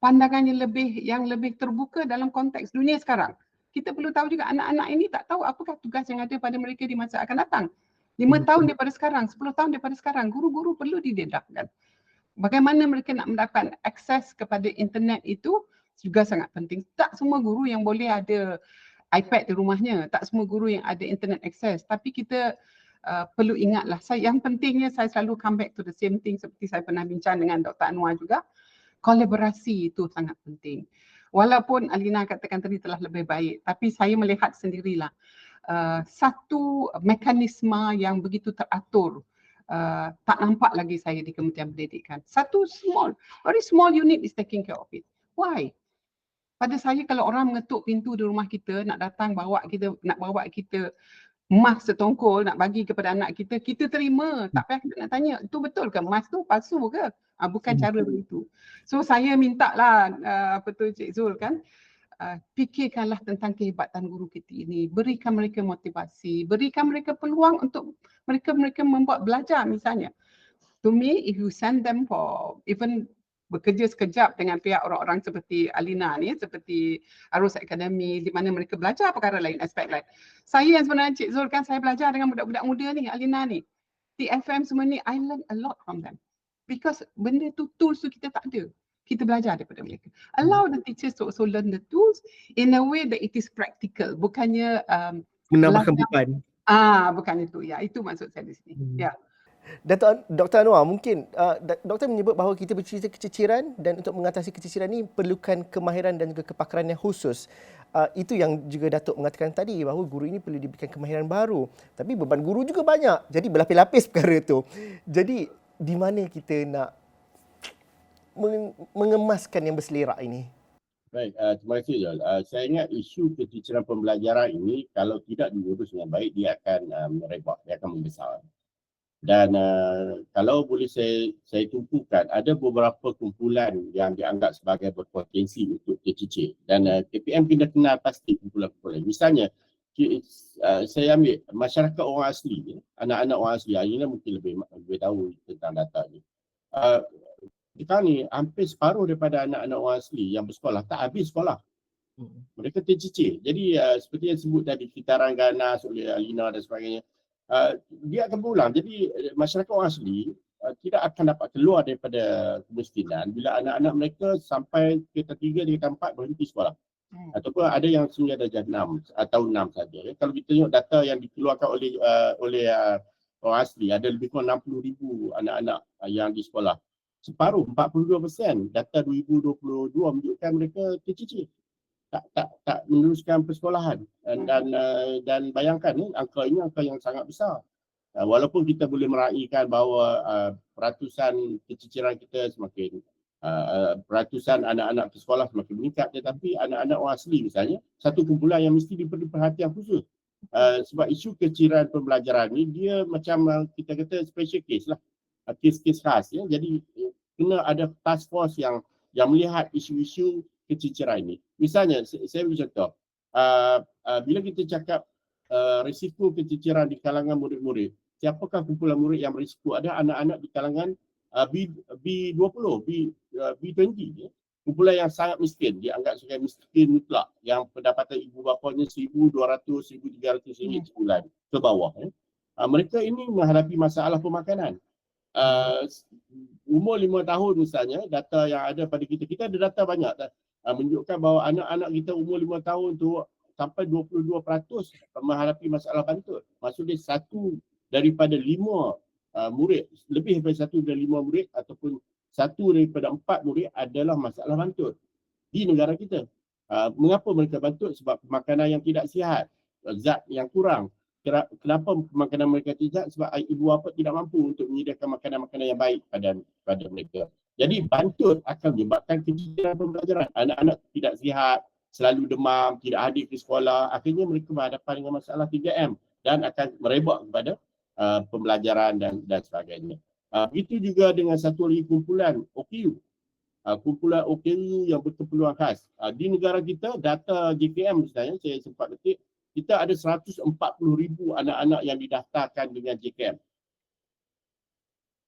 [SPEAKER 2] pandangan yang lebih terbuka dalam konteks dunia sekarang. Kita perlu tahu juga anak-anak ini tak tahu apakah tugas yang ada pada mereka di masa akan datang. 5 tahun daripada sekarang, 10 tahun daripada sekarang, guru-guru perlu didedahkan. Bagaimana mereka nak mendapat akses kepada internet itu juga sangat penting. Tak semua guru yang boleh ada iPad di rumahnya, tak semua guru yang ada internet akses. Tapi kita perlu ingatlah, yang pentingnya saya selalu come back to the same thing seperti saya pernah bincang dengan Dr. Anwar juga, kolaborasi itu sangat penting. Walaupun Alina katakan tadi telah lebih baik, tapi saya melihat sendirilah satu mekanisme yang begitu teratur tak nampak lagi saya di Kementerian Pendidikan. Satu very small unit is taking care of it. Why? Pada saya kalau orang mengetuk pintu di rumah kita, nak bawa kita emas setongkol, nak bagi kepada anak kita, kita terima. Tak payah kita nak tanya, itu betul ke? Emas tu palsu ke? Bukan cara begitu. So saya minta lah, Cik Zul kan, fikirkanlah tentang kehebatan guru kita ini. Berikan mereka motivasi, berikan mereka peluang untuk mereka membuat belajar misalnya. To me, if you send them for even bekerja sekejap dengan pihak orang-orang seperti Alina ni, seperti Arus Academy, di mana mereka belajar perkara lain, aspek lain. Saya yang sebenarnya Cik Zul kan, saya belajar dengan budak-budak muda ni, Alina ni. TFM semua ni, I learn a lot from them. Because benda tu, tools tu kita tak ada. Kita belajar daripada mereka. Allow the teachers to also learn the tools in a way that it is practical. Bukannya
[SPEAKER 1] menambahkan beban.
[SPEAKER 2] Bukan itu. Ya, itu maksud saya di sini. Ya.
[SPEAKER 1] Dr. Anwar, mungkin doktor menyebut bahawa kita bercerita keciciran dan untuk mengatasi keciciran ini perlukan kemahiran dan juga kepakaran yang khusus. Itu yang juga Datuk mengatakan tadi, bahawa guru ini perlu diberikan kemahiran baru. Tapi beban guru juga banyak. Jadi berlapis-lapis perkara itu. Jadi di mana kita nak mengemaskan yang berselerak ini?
[SPEAKER 4] Baik, terima kasih Jol. Saya ingat isu keciciran pembelajaran ini kalau tidak diurus dengan baik, dia akan merebak, dia akan membesar. Dan kalau boleh saya tumpukan, ada beberapa kumpulan yang dianggap sebagai berpotensi untuk tercicir. Dan KPM kena kenal pasti kumpulan-kumpulan. Misalnya, saya ambil masyarakat orang asli, anak-anak orang asli, Alina mungkin lebih tahu tentang data ni. Sekarang ni hampir separuh daripada anak-anak orang asli yang bersekolah tak habis sekolah. Mereka tercicir. Jadi seperti yang sebut tadi, kitaran ganas oleh Alina dan sebagainya, dia akan berulang. Jadi masyarakat orang asli tidak akan dapat keluar daripada kemiskinan bila anak-anak mereka sampai tingkatan 3, tingkatan 4 berhenti sekolah. ataupun ada yang sebenarnya darjah 6 atau 6 saja. Kalau kita tengok data yang dikeluarkan oleh orang asli, ada lebih kurang 60,000 anak-anak yang di sekolah. Separuh 42% data 2022 menunjukkan mereka tercicir. Tak meneruskan persekolahan dan bayangkan angka ini angka yang sangat besar. Walaupun kita boleh meraihkan bahawa peratusan keciciran kita semakin peratusan anak-anak ke sekolah semakin meningkat, tetapi anak-anak orang asli misalnya satu kumpulan yang mesti diberi perhatian khusus. Sebab isu keciciran pembelajaran ni dia macam kita kata special case lah, kes-kes khas ya. Jadi kena ada task force yang melihat isu-isu keciciran ini. Misalnya saya beri contoh, bila kita cakap risiko keciciran di kalangan murid-murid, siapakah kumpulan murid yang berisiko? Ada anak-anak di kalangan B20, B20 ya. Kumpulan yang sangat miskin, dianggap sebagai miskin mutlak, yang pendapatan ibu bapanya 1,200, 1,300 ringgit sebulan ke bawah ya. Mereka ini menghadapi masalah pemakanan. Umur 5 tahun misalnya, data yang ada pada kita ada data banyak menunjukkan bahawa anak-anak kita umur 5 tahun tu sampai 22% menghadapi masalah bantut. Maksudnya satu daripada 5 murid, lebih daripada 1 dari 5 murid ataupun 1 daripada 4 murid adalah masalah bantut di negara kita. Mengapa mereka bantut? Sebab makanan yang tidak sihat, zat yang kurang. Kenapa makanan mereka tidak? Sebab ibu bapa tidak mampu untuk menyediakan makanan-makanan yang baik pada mereka. Jadi bantut akan menyebabkan keciciran pembelajaran. Anak-anak tidak sihat, selalu demam, tidak hadir ke sekolah. Akhirnya mereka berhadapan dengan masalah 3M dan akan merebak kepada pembelajaran dan sebagainya. Begitu juga dengan satu lagi kumpulan OKU. Kumpulan OKU yang berkeperluan khas. Di negara kita, data JKM misalnya, saya sempat ketik, kita ada 140,000 anak-anak yang didaftarkan dengan JKM.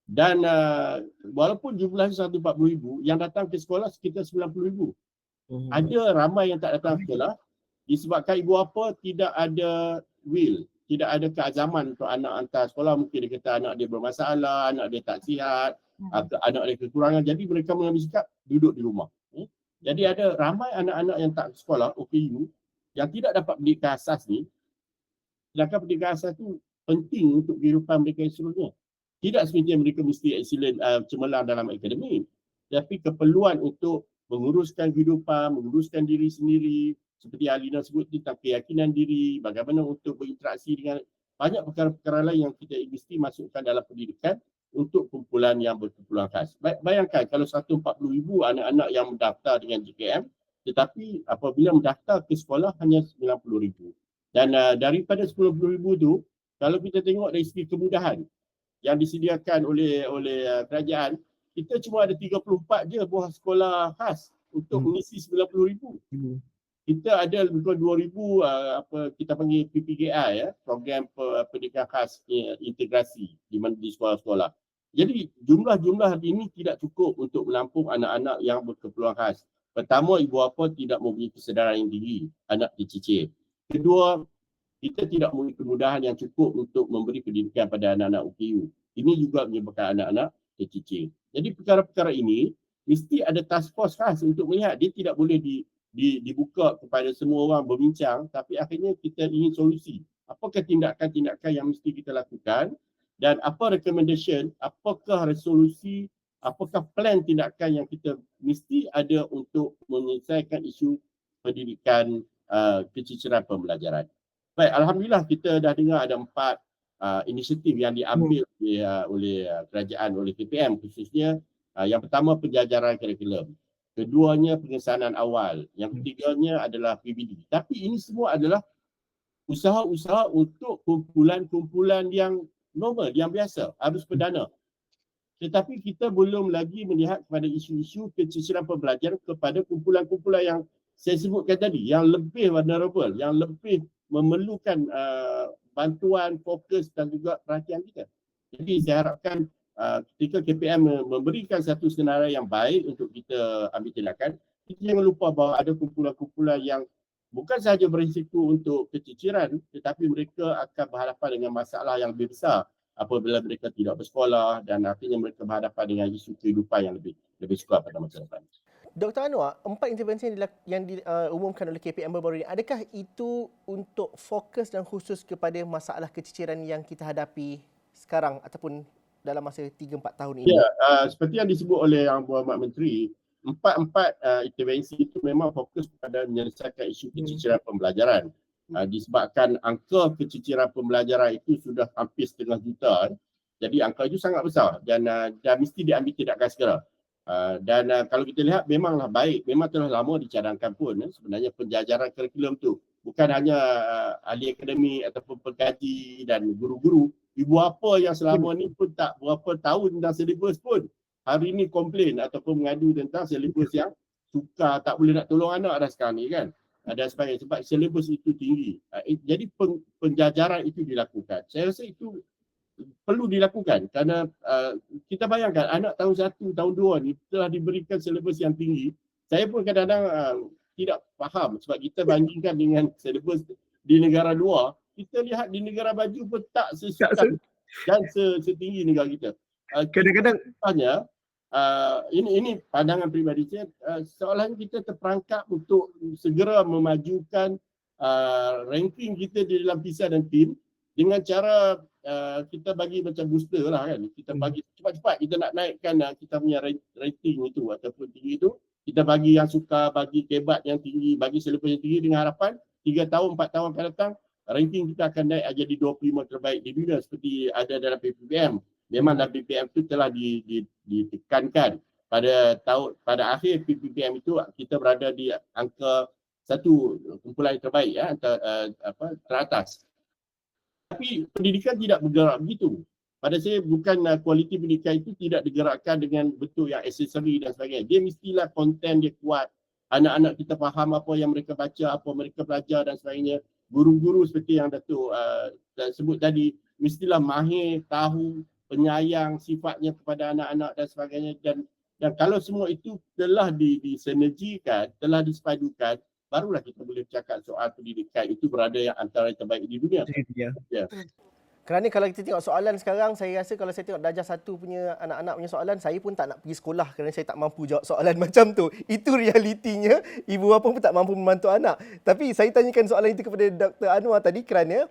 [SPEAKER 4] Dan walaupun jumlah 140,000, yang datang ke sekolah sekitar 90,000. Ada ramai yang tak datang ke sekolah disebabkan ibu bapa tidak ada will, tidak ada keazaman untuk anak hantar sekolah. Mungkin dia kata anak dia bermasalah, anak dia tak sihat, anak dia kekurangan. Jadi mereka mengambil sikap duduk di rumah. Jadi ada ramai anak-anak yang tak ke sekolah, OKU, yang tidak dapat pendidikan asas ni. Sedangkan pendidikan asas tu penting untuk kehidupan mereka yang seterusnya. Tidak semestinya mereka mesti excellent, cemerlang dalam akademik, tapi keperluan untuk menguruskan kehidupan, menguruskan diri sendiri, seperti Alina sebut tentang keyakinan diri, bagaimana untuk berinteraksi dengan banyak perkara-perkara lain yang kita mesti masukkan dalam pendidikan untuk kumpulan yang berkeperluan khas. Bayangkan kalau 140,000 anak-anak yang mendaftar dengan JKM, tetapi apabila mendaftar ke sekolah hanya 90,000. Dan daripada 90,000 tu, kalau kita tengok dari segi kemudahan yang disediakan oleh kerajaan, kita cuma ada 34 je buah sekolah khas untuk mengisi 90,000. Kita ada lebih kurang 2,000 kita panggil PPKI ya, program pendidikan khas integrasi di sekolah-sekolah. Jadi jumlah ini tidak cukup untuk menampung anak-anak yang berkeperluan khas. Pertama, ibu bapa tidak mempunyai kesedaran yang tinggi, anak dicicir. Kedua, kita tidak mempunyai kemudahan yang cukup untuk memberi pendidikan pada anak-anak UKU. Ini juga menyebabkan anak-anak tercicir. Jadi perkara-perkara ini mesti ada task force khas untuk melihat. Dia tidak boleh dibuka kepada semua orang berbincang, tapi akhirnya kita ingin solusi. Apakah tindakan-tindakan yang mesti kita lakukan dan apa recommendation, apakah resolusi, apakah plan tindakan yang kita mesti ada untuk menyelesaikan isu pendidikan keciciran pembelajaran. Baik, alhamdulillah kita dah dengar ada 4 inisiatif yang diambil oleh kerajaan, oleh KPM khususnya. Yang pertama penjajaran kurikulum. Keduanya pengesanan awal. Yang ketiganya adalah PBD. Tapi ini semua adalah usaha-usaha untuk kumpulan-kumpulan yang normal, yang biasa, harus perdana. Tetapi kita belum lagi melihat kepada isu-isu keciciran pembelajaran kepada kumpulan-kumpulan yang saya sebutkan tadi, yang lebih vulnerable, yang lebih memerlukan bantuan, fokus dan juga perhatian kita. Jadi saya harapkan ketika KPM memberikan satu senarai yang baik untuk kita ambil tindakan, kita jangan lupa bahawa ada kumpulan-kumpulan yang bukan sahaja berisiko untuk keciciran, tetapi mereka akan berhadapan dengan masalah yang lebih besar apabila mereka tidak bersekolah dan akhirnya mereka berhadapan dengan isu kehidupan yang lebih sukar pada masa depan.
[SPEAKER 1] Dr. Anwar, 4 intervensi yang diumumkan oleh KPM baru-baru ini, adakah itu untuk fokus dan khusus kepada masalah keciciran yang kita hadapi sekarang ataupun dalam masa 3-4 tahun ini?
[SPEAKER 4] Ya, seperti yang disebut oleh Yang Berhormat Menteri, empat intervensi itu memang fokus kepada menyelesaikan isu keciciran pembelajaran. Disebabkan angka keciciran pembelajaran itu sudah hampir 1,5 juta. Jadi angka itu sangat besar dan mesti diambil tindakan segera. Kalau kita lihat memanglah baik, memang telah lama dicadangkan pun sebenarnya penjajaran kurikulum tu. Bukan hanya ahli akademik ataupun pengkaji dan guru-guru. Ibu bapa yang selama ni pun tak berapa tahu tentang silibus pun. Hari ni komplain ataupun mengadu tentang silibus yang sukar, tak boleh nak tolong anak dah sekarang ni kan. Dan sebagainya sebab silibus itu tinggi. Jadi penjajaran itu dilakukan. Saya rasa itu perlu dilakukan kerana kita bayangkan anak tahun 1, tahun 2 ni telah diberikan silibus yang tinggi. Saya pun kadang-kadang tidak faham sebab kita bandingkan dengan silibus di negara luar, kita lihat di negara baju pun tak sesuai dan setinggi negara kita.
[SPEAKER 1] Kadang-kadang
[SPEAKER 4] ini pandangan peribadi saya, seolah kita terperangkap untuk segera memajukan ranking kita di dalam PISA dan TIM dengan cara kita bagi macam booster lah kan. Kita bagi cepat-cepat kita nak naikkan kita punya rating itu ataupun tinggi itu. Kita bagi yang suka, bagi kebat yang tinggi, bagi silibus yang tinggi dengan harapan 3 tahun, 4 tahun akan datang ranking kita akan naik jadi 25 terbaik di dunia seperti ada dalam PPPM. Memang dalam PPPM itu telah ditekankan pada akhir PPPM itu kita berada di angka 1 kumpulan yang terbaik ya, teratas. Tapi pendidikan tidak bergerak begitu. Pada saya bukan kualiti pendidikan itu tidak digerakkan dengan bentuk yang aksesori dan sebagainya. Dia mestilah konten dia kuat. Anak-anak kita faham apa yang mereka baca, apa mereka belajar dan sebagainya. Guru-guru seperti yang Datuk sebut tadi, mestilah mahir, tahu, penyayang sifatnya kepada anak-anak dan sebagainya. Dan kalau semua itu telah disinergikan, telah disepadukan, barulah kita boleh cakap soal pendidikan itu berada yang antara yang terbaik di dunia. Ya.
[SPEAKER 1] Kerana kalau kita tengok soalan sekarang, saya rasa kalau saya tengok darjah 1 punya anak-anak punya soalan, saya pun tak nak pergi sekolah kerana saya tak mampu jawab soalan macam tu. Itu realitinya, ibu bapa pun tak mampu membantu anak. Tapi saya tanyakan soalan itu kepada Dr. Anwar tadi kerana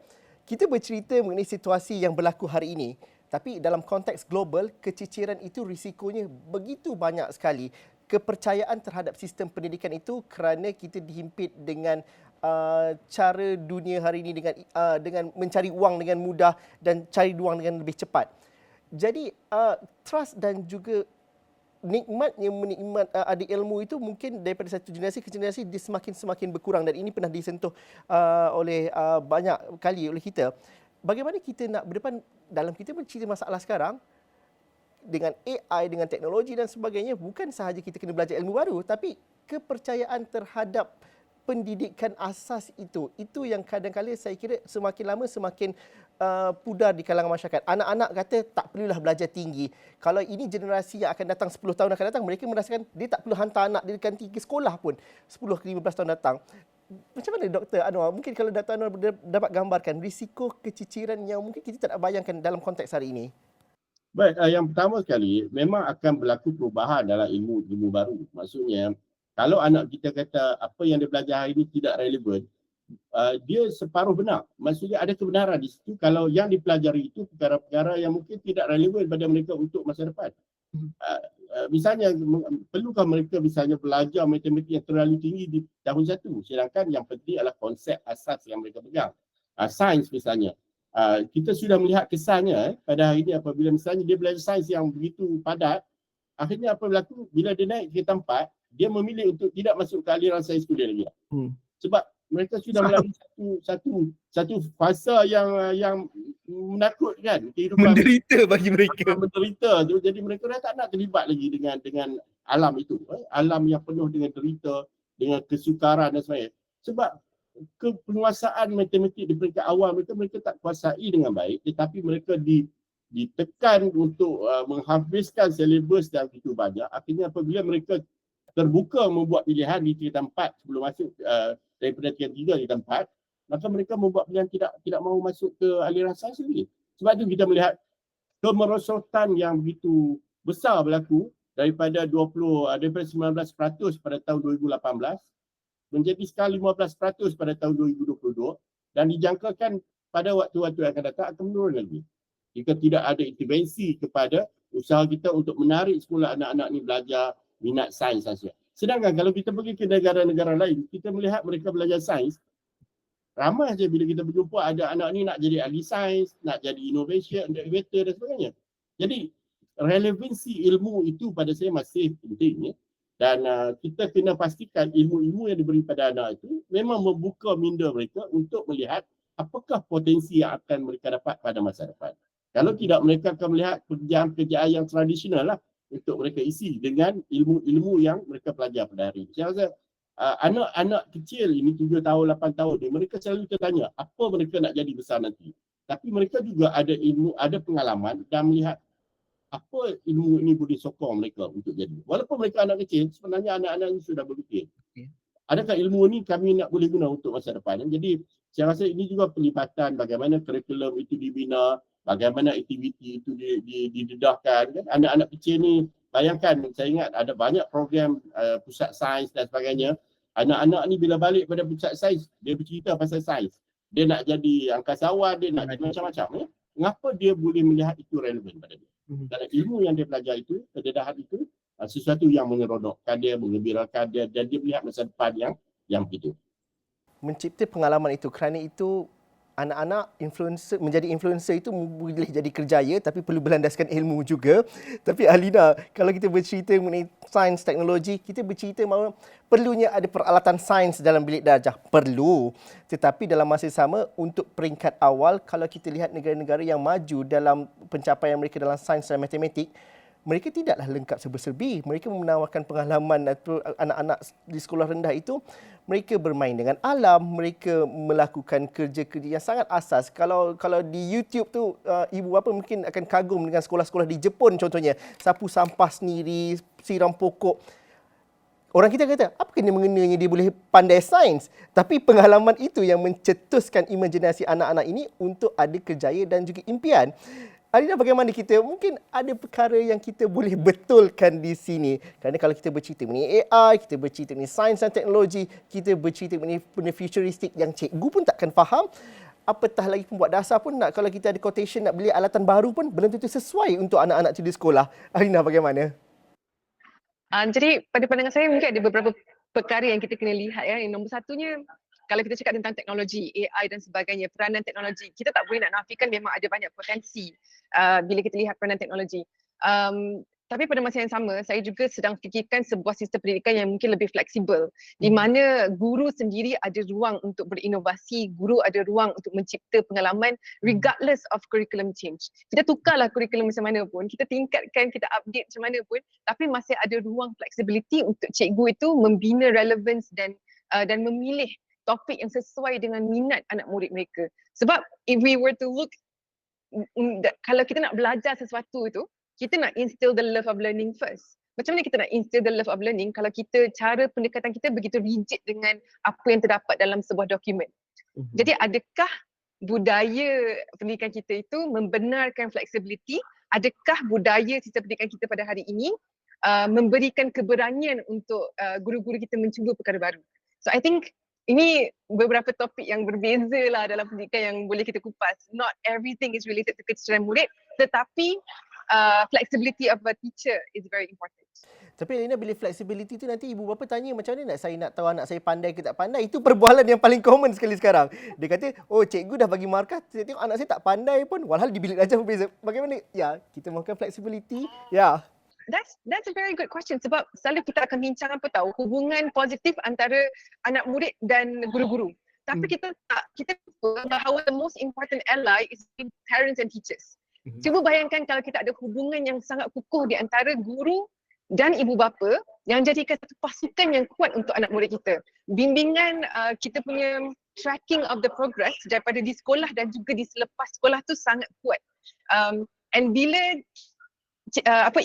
[SPEAKER 1] kita bercerita mengenai situasi yang berlaku hari ini. Tapi dalam konteks global, keciciran itu risikonya begitu banyak sekali. Kepercayaan terhadap sistem pendidikan itu kerana kita dihimpit dengan cara dunia hari ini dengan mencari wang dengan mudah dan cari wang dengan lebih cepat. Jadi trust dan juga nikmatnya menikmat ada ilmu itu mungkin daripada satu generasi ke generasi dia semakin berkurang dan ini pernah disentuh oleh banyak kali oleh kita. Bagaimana kita nak berdepan dalam kita bercerita masalah sekarang dengan AI, dengan teknologi dan sebagainya, bukan sahaja kita kena belajar ilmu baru, tapi kepercayaan terhadap pendidikan asas itu yang kadang-kadang saya kira semakin lama semakin pudar di kalangan masyarakat. Anak-anak kata tak perlulah belajar tinggi. Kalau ini generasi yang akan datang 10 tahun akan datang, mereka merasakan dia tak perlu hantar anak dia ke sekolah pun 10 ke 15 tahun datang. Macam mana Dr. Anwar? Mungkin kalau Dr. Anwar dapat gambarkan risiko keciciran yang mungkin kita tak bayangkan dalam konteks hari ini.
[SPEAKER 4] Baik, yang pertama sekali memang akan berlaku perubahan dalam ilmu baru. Maksudnya kalau anak kita kata apa yang dia belajar hari ini tidak relevan, dia separuh benar. Maksudnya ada kebenaran di situ kalau yang dipelajari itu perkara-perkara yang mungkin tidak relevan pada mereka untuk masa depan. Misalnya, perlukah mereka misalnya belajar matematik yang terlalu tinggi di tahun 1, sedangkan yang penting adalah konsep asas yang mereka pegang. Sains misalnya. Kita sudah melihat kesannya pada hari ini apabila misalnya dia belajar sains yang begitu padat, akhirnya apa berlaku bila dia naik ke tempat, dia memilih untuk tidak masuk ke aliran sains kuliah lagi. Sebab mereka sudah melalui satu fasa yang menakutkan kehidupan.
[SPEAKER 1] Menderita bagi mereka.
[SPEAKER 4] Menderita. Jadi mereka dah tak nak terlibat lagi dengan alam itu. Alam yang penuh dengan derita, dengan kesukaran dan sebagainya. Sebab penguasaan matematik di peringkat awal mereka tak kuasai dengan baik, tetapi mereka ditekan untuk menghafizkan silibus yang begitu banyak. Akhirnya apabila mereka terbuka membuat pilihan di tingkatan 4 sebelum masuk daripada tingkatan 3 tingkatan 4, maka mereka membuat pilihan tidak mahu masuk ke aliran sains lagi. Sebab itu kita melihat kemerosotan yang begitu besar berlaku daripada 19% pada tahun 2018 menjadi sekarang 15% pada tahun 2022 dan dijangkakan pada waktu-waktu yang akan datang akan menurun lagi. Jika tidak ada intervensi kepada usaha kita untuk menarik sekolah anak-anak ni belajar minat sains saja. Sedangkan kalau kita pergi ke negara-negara lain, kita melihat mereka belajar sains, ramai saja bila kita berjumpa ada anak ni nak jadi ahli sains, nak jadi innovation, innovator dan sebagainya. Jadi relevansi ilmu itu pada saya masih penting. Dan kita kena pastikan ilmu-ilmu yang diberi pada anak itu memang membuka minda mereka untuk melihat apakah potensi yang akan mereka dapat pada masa depan. Kalau tidak, mereka akan melihat pekerjaan-pekerjaan yang tradisional lah untuk mereka isi dengan ilmu-ilmu yang mereka pelajar pada hari ini. Saya rasa anak-anak kecil ini 7 tahun, 8 tahun ni, mereka selalu tertanya apa mereka nak jadi besar nanti. Tapi mereka juga ada ilmu, ada pengalaman dan melihat apa ilmu ini boleh sokong mereka untuk jadi. Walaupun mereka anak kecil, sebenarnya anak-anak ini sudah berfikir. Adakah ilmu ini kami nak boleh guna untuk masa depan? Jadi saya rasa ini juga pelibatan bagaimana kurikulum itu dibina, bagaimana aktiviti itu didedahkan. Kan? Anak-anak kecil ni, bayangkan, saya ingat ada banyak program pusat sains dan sebagainya. Anak-anak ni bila balik pada pusat sains, dia bercerita pasal sains. Dia nak jadi angkasawan, dia nak jadi macam-macam. Mengapa dia boleh melihat itu relevan pada dia? Kerana ilmu yang dia belajar itu, kededahan itu, sesuatu yang menyeronokkan dia, menggembirakan dia dan dia melihat masa depan yang begitu.
[SPEAKER 1] Mencipta pengalaman itu, kerana itu anak-anak influencer, menjadi influencer itu boleh jadi kerjaya tapi perlu berlandaskan ilmu juga. Tapi Alina, kalau kita bercerita mengenai sains teknologi, kita bercerita bahawa perlunya ada peralatan sains dalam bilik darjah. Perlu. Tetapi dalam masa sama, untuk peringkat awal, kalau kita lihat negara-negara yang maju dalam pencapaian mereka dalam sains dan matematik, mereka tidaklah lengkap serba-serbi. Mereka menawarkan pengalaman anak-anak di sekolah rendah itu. Mereka bermain dengan alam, mereka melakukan kerja-kerja yang sangat asas. Kalau di YouTube tu, ibu bapa mungkin akan kagum dengan sekolah-sekolah di Jepun contohnya. Sapu sampah sendiri, siram pokok. Orang kita kata, apa kena mengenanya dia boleh pandai sains? Tapi pengalaman itu yang mencetuskan imajinasi anak-anak ini untuk ada kerjaya dan juga impian. Alina, bagaimana kita, mungkin ada perkara yang kita boleh betulkan di sini. Kerana kalau kita bercerita mengenai AI, kita bercerita mengenai sains dan teknologi, kita bercerita mengenai benda futuristik yang cikgu pun takkan faham. Apatah lagi pembuat dasar pun nak, kalau kita ada quotation nak beli alatan baru pun belum tentu sesuai untuk anak-anak di sekolah. Alina, bagaimana?
[SPEAKER 3] Jadi pada pandangan saya mungkin ada beberapa perkara yang kita kena lihat ya. Yang nombor satunya, kalau kita cakap tentang teknologi, AI dan sebagainya, peranan teknologi, kita tak boleh nak nafikan memang ada banyak potensi bila kita lihat peranan teknologi. Tapi pada masa yang sama, saya juga sedang fikirkan sebuah sistem pendidikan yang mungkin lebih fleksibel, di mana guru sendiri ada ruang untuk berinovasi, guru ada ruang untuk mencipta pengalaman regardless of curriculum change. Kita tukarlah kurikulum macam mana pun, kita tingkatkan, kita update macam mana pun, tapi masih ada ruang flexibility untuk cikgu itu membina relevance dan memilih topik yang sesuai dengan minat anak murid mereka. Sebab if we were to look, kalau kita nak belajar sesuatu itu, kita nak instill the love of learning first. Macam mana kita nak instill the love of learning kalau kita, cara pendekatan kita begitu rigid dengan apa yang terdapat dalam sebuah dokumen. Jadi adakah budaya pendidikan kita itu membenarkan flexibility? Adakah budaya sistem pendidikan kita pada hari ini memberikan keberanian untuk guru-guru kita mencuba perkara baru? So I think ini beberapa topik yang berbeza lah dalam pendidikan yang boleh kita kupas. Not everything is related to kecerahan murid, tetapi flexibility of a teacher is very important.
[SPEAKER 1] Tapi Alina, bila flexibility tu nanti ibu bapa tanya macam mana nak saya nak tahu anak saya pandai ke tak pandai. Itu perbualan yang paling common sekali sekarang. Dia kata, oh cikgu dah bagi markah, saya tengok anak saya tak pandai pun. Walhal di bilik darjah berbeza. Bagaimana? Ya, kita mahukan flexibility. Ya.
[SPEAKER 3] That's a very good question sebab selalu kita akan bincang apa tahu hubungan positif antara anak murid dan guru-guru. Tapi kita lupa bahawa the most important ally is parents and teachers. Cuba bayangkan kalau kita ada hubungan yang sangat kukuh di antara guru dan ibu bapa yang jadikan satu pasukan yang kuat untuk anak murid kita. Bimbingan kita punya tracking of the progress daripada di sekolah dan juga di selepas sekolah tu sangat kuat. And bila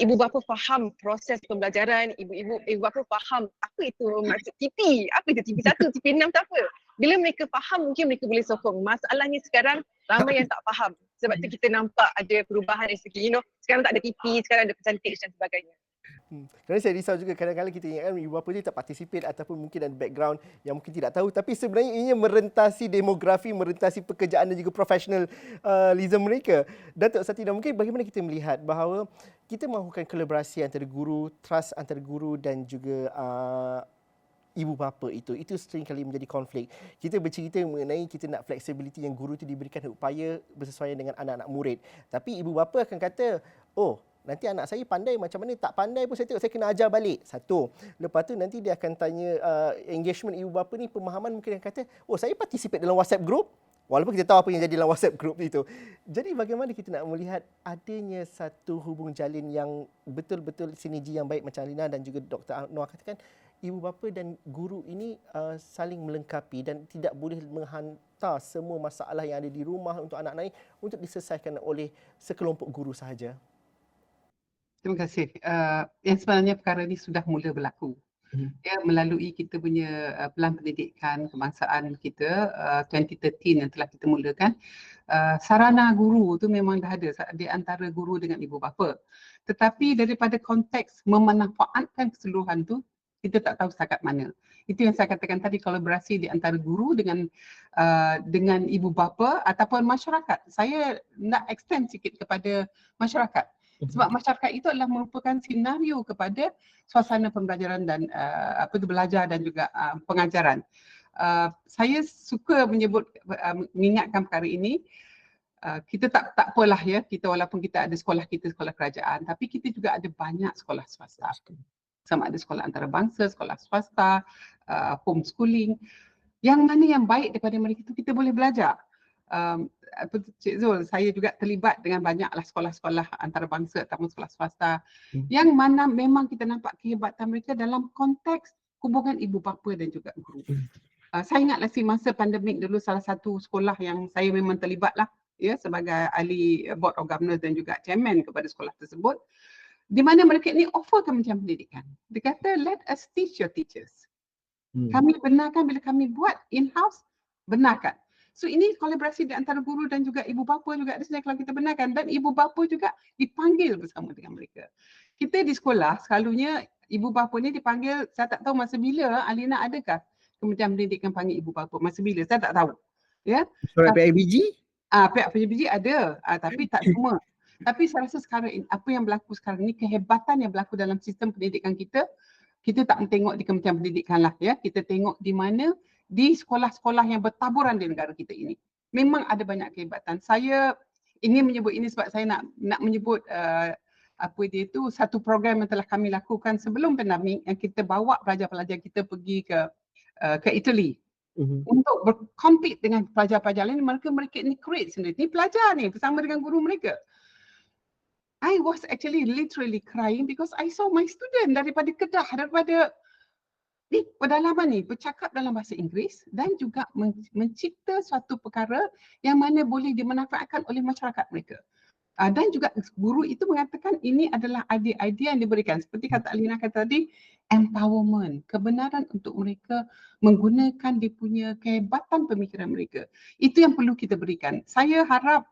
[SPEAKER 3] ibu bapa faham proses pembelajaran, ibu bapa faham apa itu maksud TP, apa itu TP 1, TP 6 tak apa. Bila mereka faham mungkin mereka boleh sokong. Masalahnya sekarang ramai yang tak faham. Sebab tu kita nampak ada perubahan dari segi, sekarang tak ada TP, sekarang ada percentage dan sebagainya.
[SPEAKER 1] Kerana saya risau juga kadang-kadang kita ingatkan ibu bapa dia tak participate ataupun mungkin ada background yang mungkin tidak tahu, tapi sebenarnya ianya merentasi demografi, merentasi pekerjaan dan juga profesionalism mereka. Datuk Satina, mungkin bagaimana kita melihat bahawa kita mahukan kolaborasi antara guru, trust antara guru dan juga ibu bapa itu sering kali menjadi konflik. Kita bercerita mengenai kita nak flexibility yang guru itu diberikan upaya bersesuaian dengan anak-anak murid. Tapi ibu bapa akan kata, oh, nanti anak saya pandai macam mana, tak pandai pun saya tengok saya kena ajar balik. Satu. Lepas tu nanti dia akan tanya engagement ibu bapa ni, pemahaman mungkin yang kata, oh saya participate dalam WhatsApp group. Walaupun kita tahu apa yang jadi dalam WhatsApp group itu. Jadi bagaimana kita nak melihat adanya satu hubung jalin yang betul-betul sinergi yang baik macam Alina dan juga Dr. Noor katakan, ibu bapa dan guru ini saling melengkapi dan tidak boleh menghantar semua masalah yang ada di rumah untuk anak-anak ini untuk diselesaikan oleh sekelompok guru sahaja.
[SPEAKER 2] Terima kasih. Yang sebenarnya perkara ini sudah mula berlaku. Ya, melalui kita punya pelan pendidikan kebangsaan kita 2013 yang telah kita mulakan, sarana guru tu memang dah ada di antara guru dengan ibu bapa. Tetapi daripada konteks memanfaatkan keseluruhan tu, kita tak tahu setakat mana. Itu yang saya katakan tadi, kolaborasi di antara guru dengan ibu bapa ataupun masyarakat. Saya nak extend sikit kepada masyarakat. Sebab masyarakat itu adalah merupakan senario kepada suasana pembelajaran dan belajar dan juga pengajaran. Saya suka mengingatkan perkara ini. Kita tak apalah ya, kita walaupun kita ada sekolah kita sekolah kerajaan, tapi kita juga ada banyak sekolah swasta. Sama ada sekolah antarabangsa, sekolah swasta, homeschooling. Yang mana yang baik daripada mereka itu kita boleh belajar. Cik Zul, saya juga terlibat dengan banyaklah sekolah-sekolah antarabangsa ataupun sekolah swasta yang mana memang kita nampak kehebatan mereka dalam konteks hubungan ibu bapa dan juga guru. Saya ingatlah masa pandemik dulu, salah satu sekolah yang saya memang terlibat lah ya, sebagai ahli Board of Governors dan juga chairman kepada sekolah tersebut, di mana mereka ini offer Kementerian Pendidikan. Dia kata, let us teach your teachers. Kami benarkan bila kami buat in-house, benarkan. So ini kolaborasi di antara guru dan juga ibu bapa juga ada kalau kita benarkan, dan ibu bapa juga dipanggil bersama dengan mereka. Kita di sekolah selalunya ibu bapa ni dipanggil, saya tak tahu masa bila, Alina adakah Kementerian Pendidikan panggil ibu bapa, masa bila saya tak tahu. Ya.
[SPEAKER 1] Surat PIBG?
[SPEAKER 2] Pihak PIBG ada, tapi tak semua. Tapi saya rasa sekarang ini, apa yang berlaku sekarang ni, kehebatan yang berlaku dalam sistem pendidikan kita tak tengok di Kementerian Pendidikan lah ya. Kita tengok di mana di sekolah-sekolah yang bertaburan di negara kita ini. Memang ada banyak kehebatan. Saya ingin menyebut ini sebab saya nak menyebut satu program yang telah kami lakukan sebelum pandemik, yang kita bawa pelajar-pelajar kita pergi ke Italy untuk berkompet dengan pelajar-pelajar lain. Mereka ni create sendiri. Ni pelajar ni bersama dengan guru mereka. I was actually literally crying because I saw my student daripada Kedah, daripada pedalaman ni bercakap dalam bahasa Inggeris dan juga mencipta suatu perkara yang mana boleh dimanfaatkan oleh masyarakat mereka. Dan juga guru itu mengatakan ini adalah idea-idea yang diberikan. Seperti kata Alina kata tadi, empowerment, kebenaran untuk mereka menggunakan dia punya kehebatan pemikiran mereka. Itu yang perlu kita berikan. Saya harap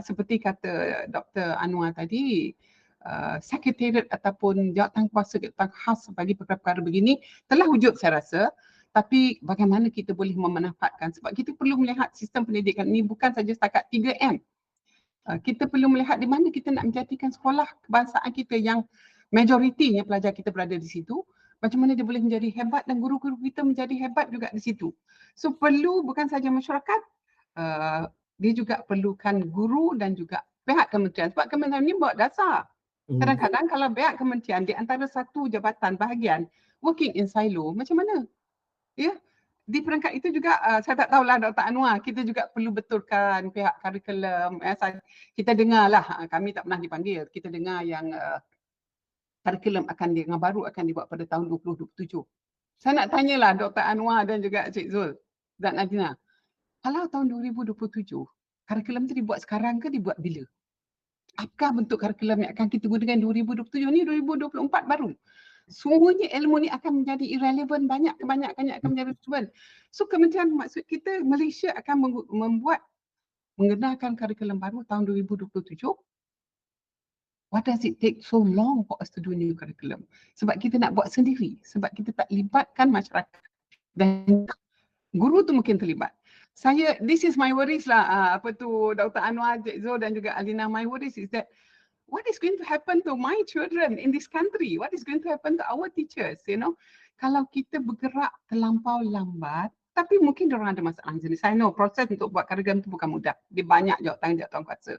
[SPEAKER 2] seperti kata Dr. Anwar tadi, sekretariat ataupun jawatan kuasa khas bagi perkara-perkara begini telah wujud saya rasa, tapi bagaimana kita boleh memanfaatkan, sebab kita perlu melihat sistem pendidikan ini bukan saja setakat 3M. Kita perlu melihat di mana kita nak menjadikan sekolah kebangsaan kita yang majoritinya pelajar kita berada di situ, macam mana dia boleh menjadi hebat dan guru-guru kita menjadi hebat juga di situ. So perlu bukan saja masyarakat, dia juga perlukan guru dan juga pihak kementerian, sebab kementerian ini buat dasar. Kadang-kadang kalau pihak kementerian di antara satu jabatan bahagian working in silo, macam mana? Ya, di peringkat itu juga saya tak tahulah Dr. Anwar, kita juga perlu betulkan pihak kurikulum. Kita dengarlah, kami tak pernah dipanggil, kita dengar yang kurikulum yang baru akan dibuat pada tahun 2027. Saya nak tanyalah Dr. Anwar dan juga Cik Zul dan Adina, kalau tahun 2027, kurikulum itu dibuat sekarang ke dibuat bila? Apakah bentuk kurikulum yang akan kita gunakan 2027 ni, 2024 baru? Semuanya ilmu ni akan menjadi irrelevant, banyak akan menjadi irrelevant. So kementerian, maksud kita Malaysia akan mengenalkan kurikulum baru tahun 2027. Why does it take so long for us to do new curriculum? Sebab kita nak buat sendiri, sebab kita tak libatkan masyarakat dan guru tu mungkin terlibat. This is my worries lah, Dr. Anwar, Cik Zul dan juga Alina, my worries is that what is going to happen to my children in this country? What is going to happen to our teachers, Kalau kita bergerak terlampau lambat, tapi mungkin diorang ada masalah jenis. I know proses untuk buat curriculum tu bukan mudah. Dia banyak jawatan kuasa.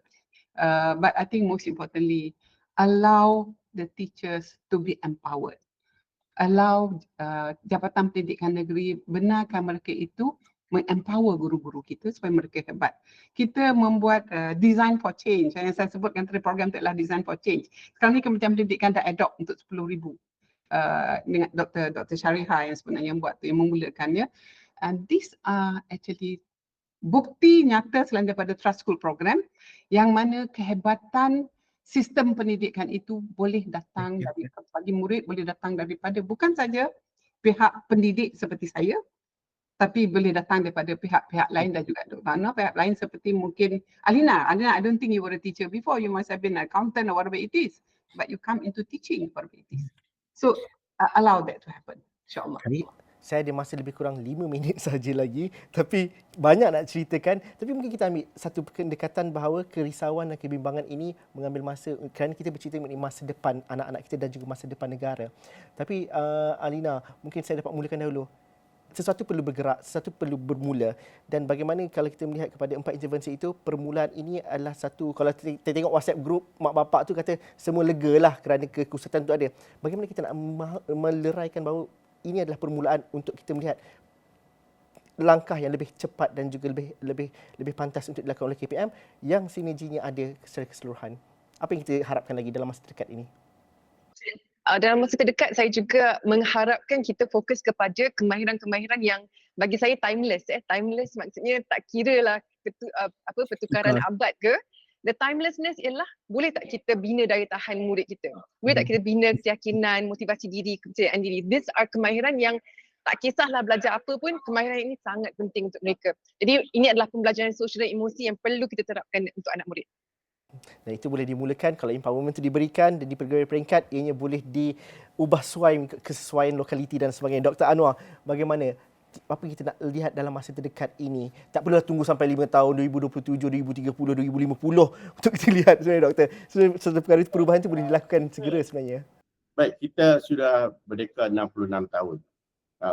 [SPEAKER 2] But I think most importantly, allow the teachers to be empowered. Allow Jabatan Pendidikan Negeri benarkan mereka itu empower guru-guru kita supaya mereka hebat. Kita membuat design for change. Yang saya sebutkan tadi program itu adalah design for change. Sekarang ni Kementerian Pendidikan dah adopt untuk 10,000 dengan Dr. Syariha yang sebenarnya buat tu, yang memulakannya. And these are actually bukti nyata selain daripada Trust School Program yang mana kehebatan sistem pendidikan itu boleh datang dari bagi murid, boleh datang daripada bukan saja pihak pendidik seperti saya, tapi boleh datang daripada pihak-pihak lain dan juga pihak lain seperti mungkin Alina, I don't think you were a teacher before, you must have been an accountant or whatever it is, but you come into teaching whatever it is. So allow that to happen, insyaAllah.
[SPEAKER 1] Saya ada masa lebih kurang 5 minit saja lagi, tapi banyak nak ceritakan. Tapi mungkin kita ambil satu pendekatan bahawa kerisauan dan kebimbangan ini mengambil masa kerana kita bercerita mengenai masa depan anak-anak kita dan juga masa depan negara. Tapi Alina, mungkin saya dapat mulakan dahulu. Sesuatu perlu bergerak, sesuatu perlu bermula, dan bagaimana kalau kita melihat kepada 4 intervensi itu, permulaan ini adalah satu, kalau kita tengok WhatsApp group mak bapak tu kata semua lega lah kerana kekusatan tu ada. Bagaimana kita nak meleraikan bahawa ini adalah permulaan untuk kita melihat langkah yang lebih cepat dan juga lebih pantas untuk dilakukan oleh KPM yang sinerginya ada secara keseluruhan. Apa yang kita harapkan lagi dalam masa dekat ini?
[SPEAKER 3] Dalam masa terdekat, saya juga mengharapkan kita fokus kepada kemahiran-kemahiran yang bagi saya timeless. Timeless maksudnya tak kira lah pertukaran abad ke. The timelessness ialah boleh tak kita bina daya tahan murid kita? Boleh tak kita bina keyakinan, motivasi diri, kepercayaan diri? These are kemahiran yang tak kisahlah belajar apa pun, kemahiran ini sangat penting untuk mereka. Jadi ini adalah pembelajaran sosial dan emosi yang perlu kita terapkan untuk anak murid.
[SPEAKER 1] Dan itu boleh dimulakan kalau empowerment itu diberikan dan di pelbagai peringkat, ianya boleh diubah suai kesesuaian lokaliti dan sebagainya. Dr. Anwar, bagaimana? Apa kita nak lihat dalam masa terdekat ini? Tak perlulah tunggu sampai 5 tahun, 2027, 2030, 2050 untuk kita lihat sebenarnya, Doktor. Satu perkara itu, perubahan itu boleh dilakukan segera sebenarnya.
[SPEAKER 4] Baik, kita sudah merdeka 66 tahun.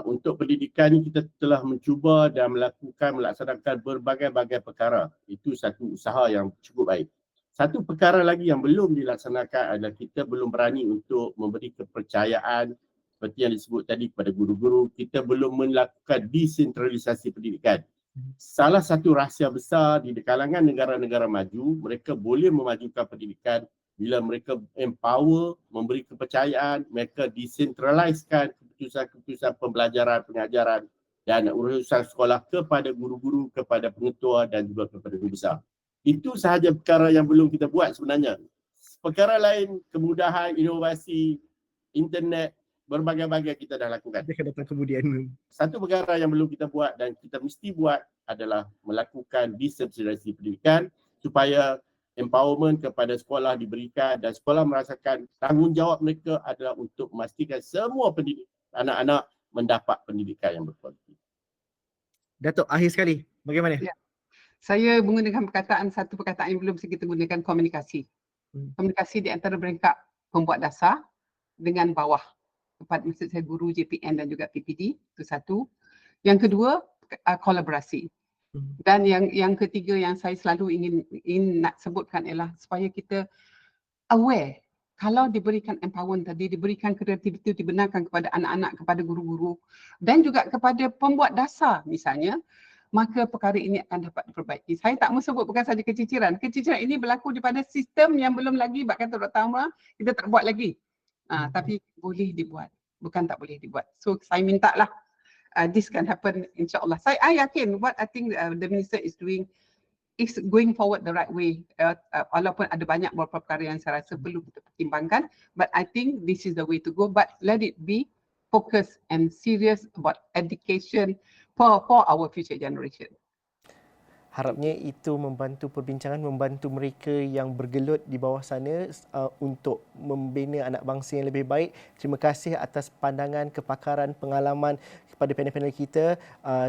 [SPEAKER 4] Untuk pendidikan ini kita telah mencuba dan melaksanakan berbagai-bagai perkara. Itu satu usaha yang cukup baik. Satu perkara lagi yang belum dilaksanakan adalah kita belum berani untuk memberi kepercayaan seperti yang disebut tadi kepada guru-guru. Kita belum melakukan desentralisasi pendidikan. Salah satu rahsia besar di kalangan negara-negara maju, mereka boleh memajukan pendidikan bila mereka empower, memberi kepercayaan, mereka decentralisekan keputusan-keputusan pembelajaran, pengajaran dan urusan sekolah kepada guru-guru, kepada pengetua dan juga kepada guru besar. Itu sahaja perkara yang belum kita buat sebenarnya. Perkara lain, kemudahan, inovasi, internet, berbagai-bagai kita dah lakukan.
[SPEAKER 1] Dia akan datang kemudian.
[SPEAKER 4] Satu perkara yang belum kita buat dan kita mesti buat adalah melakukan desentralisasi pendidikan supaya empowerment kepada sekolah diberikan dan sekolah merasakan tanggungjawab mereka adalah untuk memastikan semua pendidik anak-anak mendapat pendidikan yang berkualiti.
[SPEAKER 1] Datuk, akhir sekali, bagaimana?
[SPEAKER 2] Ya. Saya menggunakan satu perkataan yang belum kita gunakan, komunikasi. Komunikasi di antara peringkat pembuat dasar dengan bawah. Maksud saya guru, JPN dan juga PPD, itu satu. Yang kedua, kolaborasi. Dan yang ketiga yang saya selalu ingin nak sebutkan ialah supaya kita aware. Kalau diberikan empowerment tadi, diberikan kreativiti, dibenarkan kepada anak-anak, kepada guru-guru dan juga kepada pembuat dasar misalnya, maka perkara ini akan dapat diperbaiki. Saya tak mahu sebut bukan sahaja keciciran. Keciciran ini berlaku daripada sistem yang belum lagi, bak kata Dr. Amra, kita tak buat lagi. Tapi boleh dibuat, bukan tak boleh dibuat. So saya minta lah this can happen insyaAllah. I yakin what I think the minister is doing is going forward the right way. Walaupun ada banyak beberapa perkara yang saya rasa perlu kita pertimbangkan, but I think this is the way to go. But let it be focused and serious about education for our future generation.
[SPEAKER 1] Harapnya itu membantu perbincangan, membantu mereka yang bergelut di bawah sana untuk membina anak bangsa yang lebih baik. Terima kasih atas pandangan, kepakaran, pengalaman kepada panel-panel kita,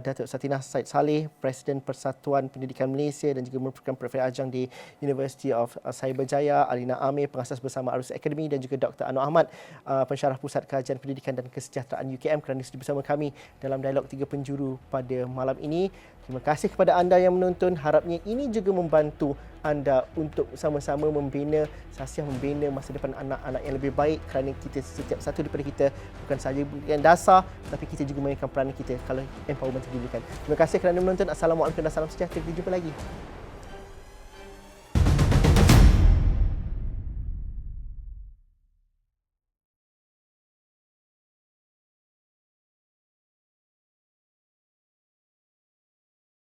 [SPEAKER 1] Datuk Satinah Said Saleh, Presiden Persatuan Pendidikan Malaysia dan juga merupakan Profesor Adjang di University of Cyberjaya, Alina Amir, pengasas bersama Arus Academy dan juga Dr. Anwar Ahmad, Pensyarah Pusat Kajian Pendidikan dan Kesejahteraan UKM kerana sudi bersama kami dalam dialog Tiga Penjuru pada malam ini. Terima kasih kepada anda yang menonton. Harapnya ini juga membantu anda untuk sama-sama membina sasiah, membina masa depan anak-anak yang lebih baik, kerana kita setiap satu daripada kita bukan sahaja yang dasar tapi kita juga mainkan peranan kita kalau empowerment pendidikan. Terima kasih kerana menonton. Assalamualaikum dan salam sejahtera. Kita jumpa lagi.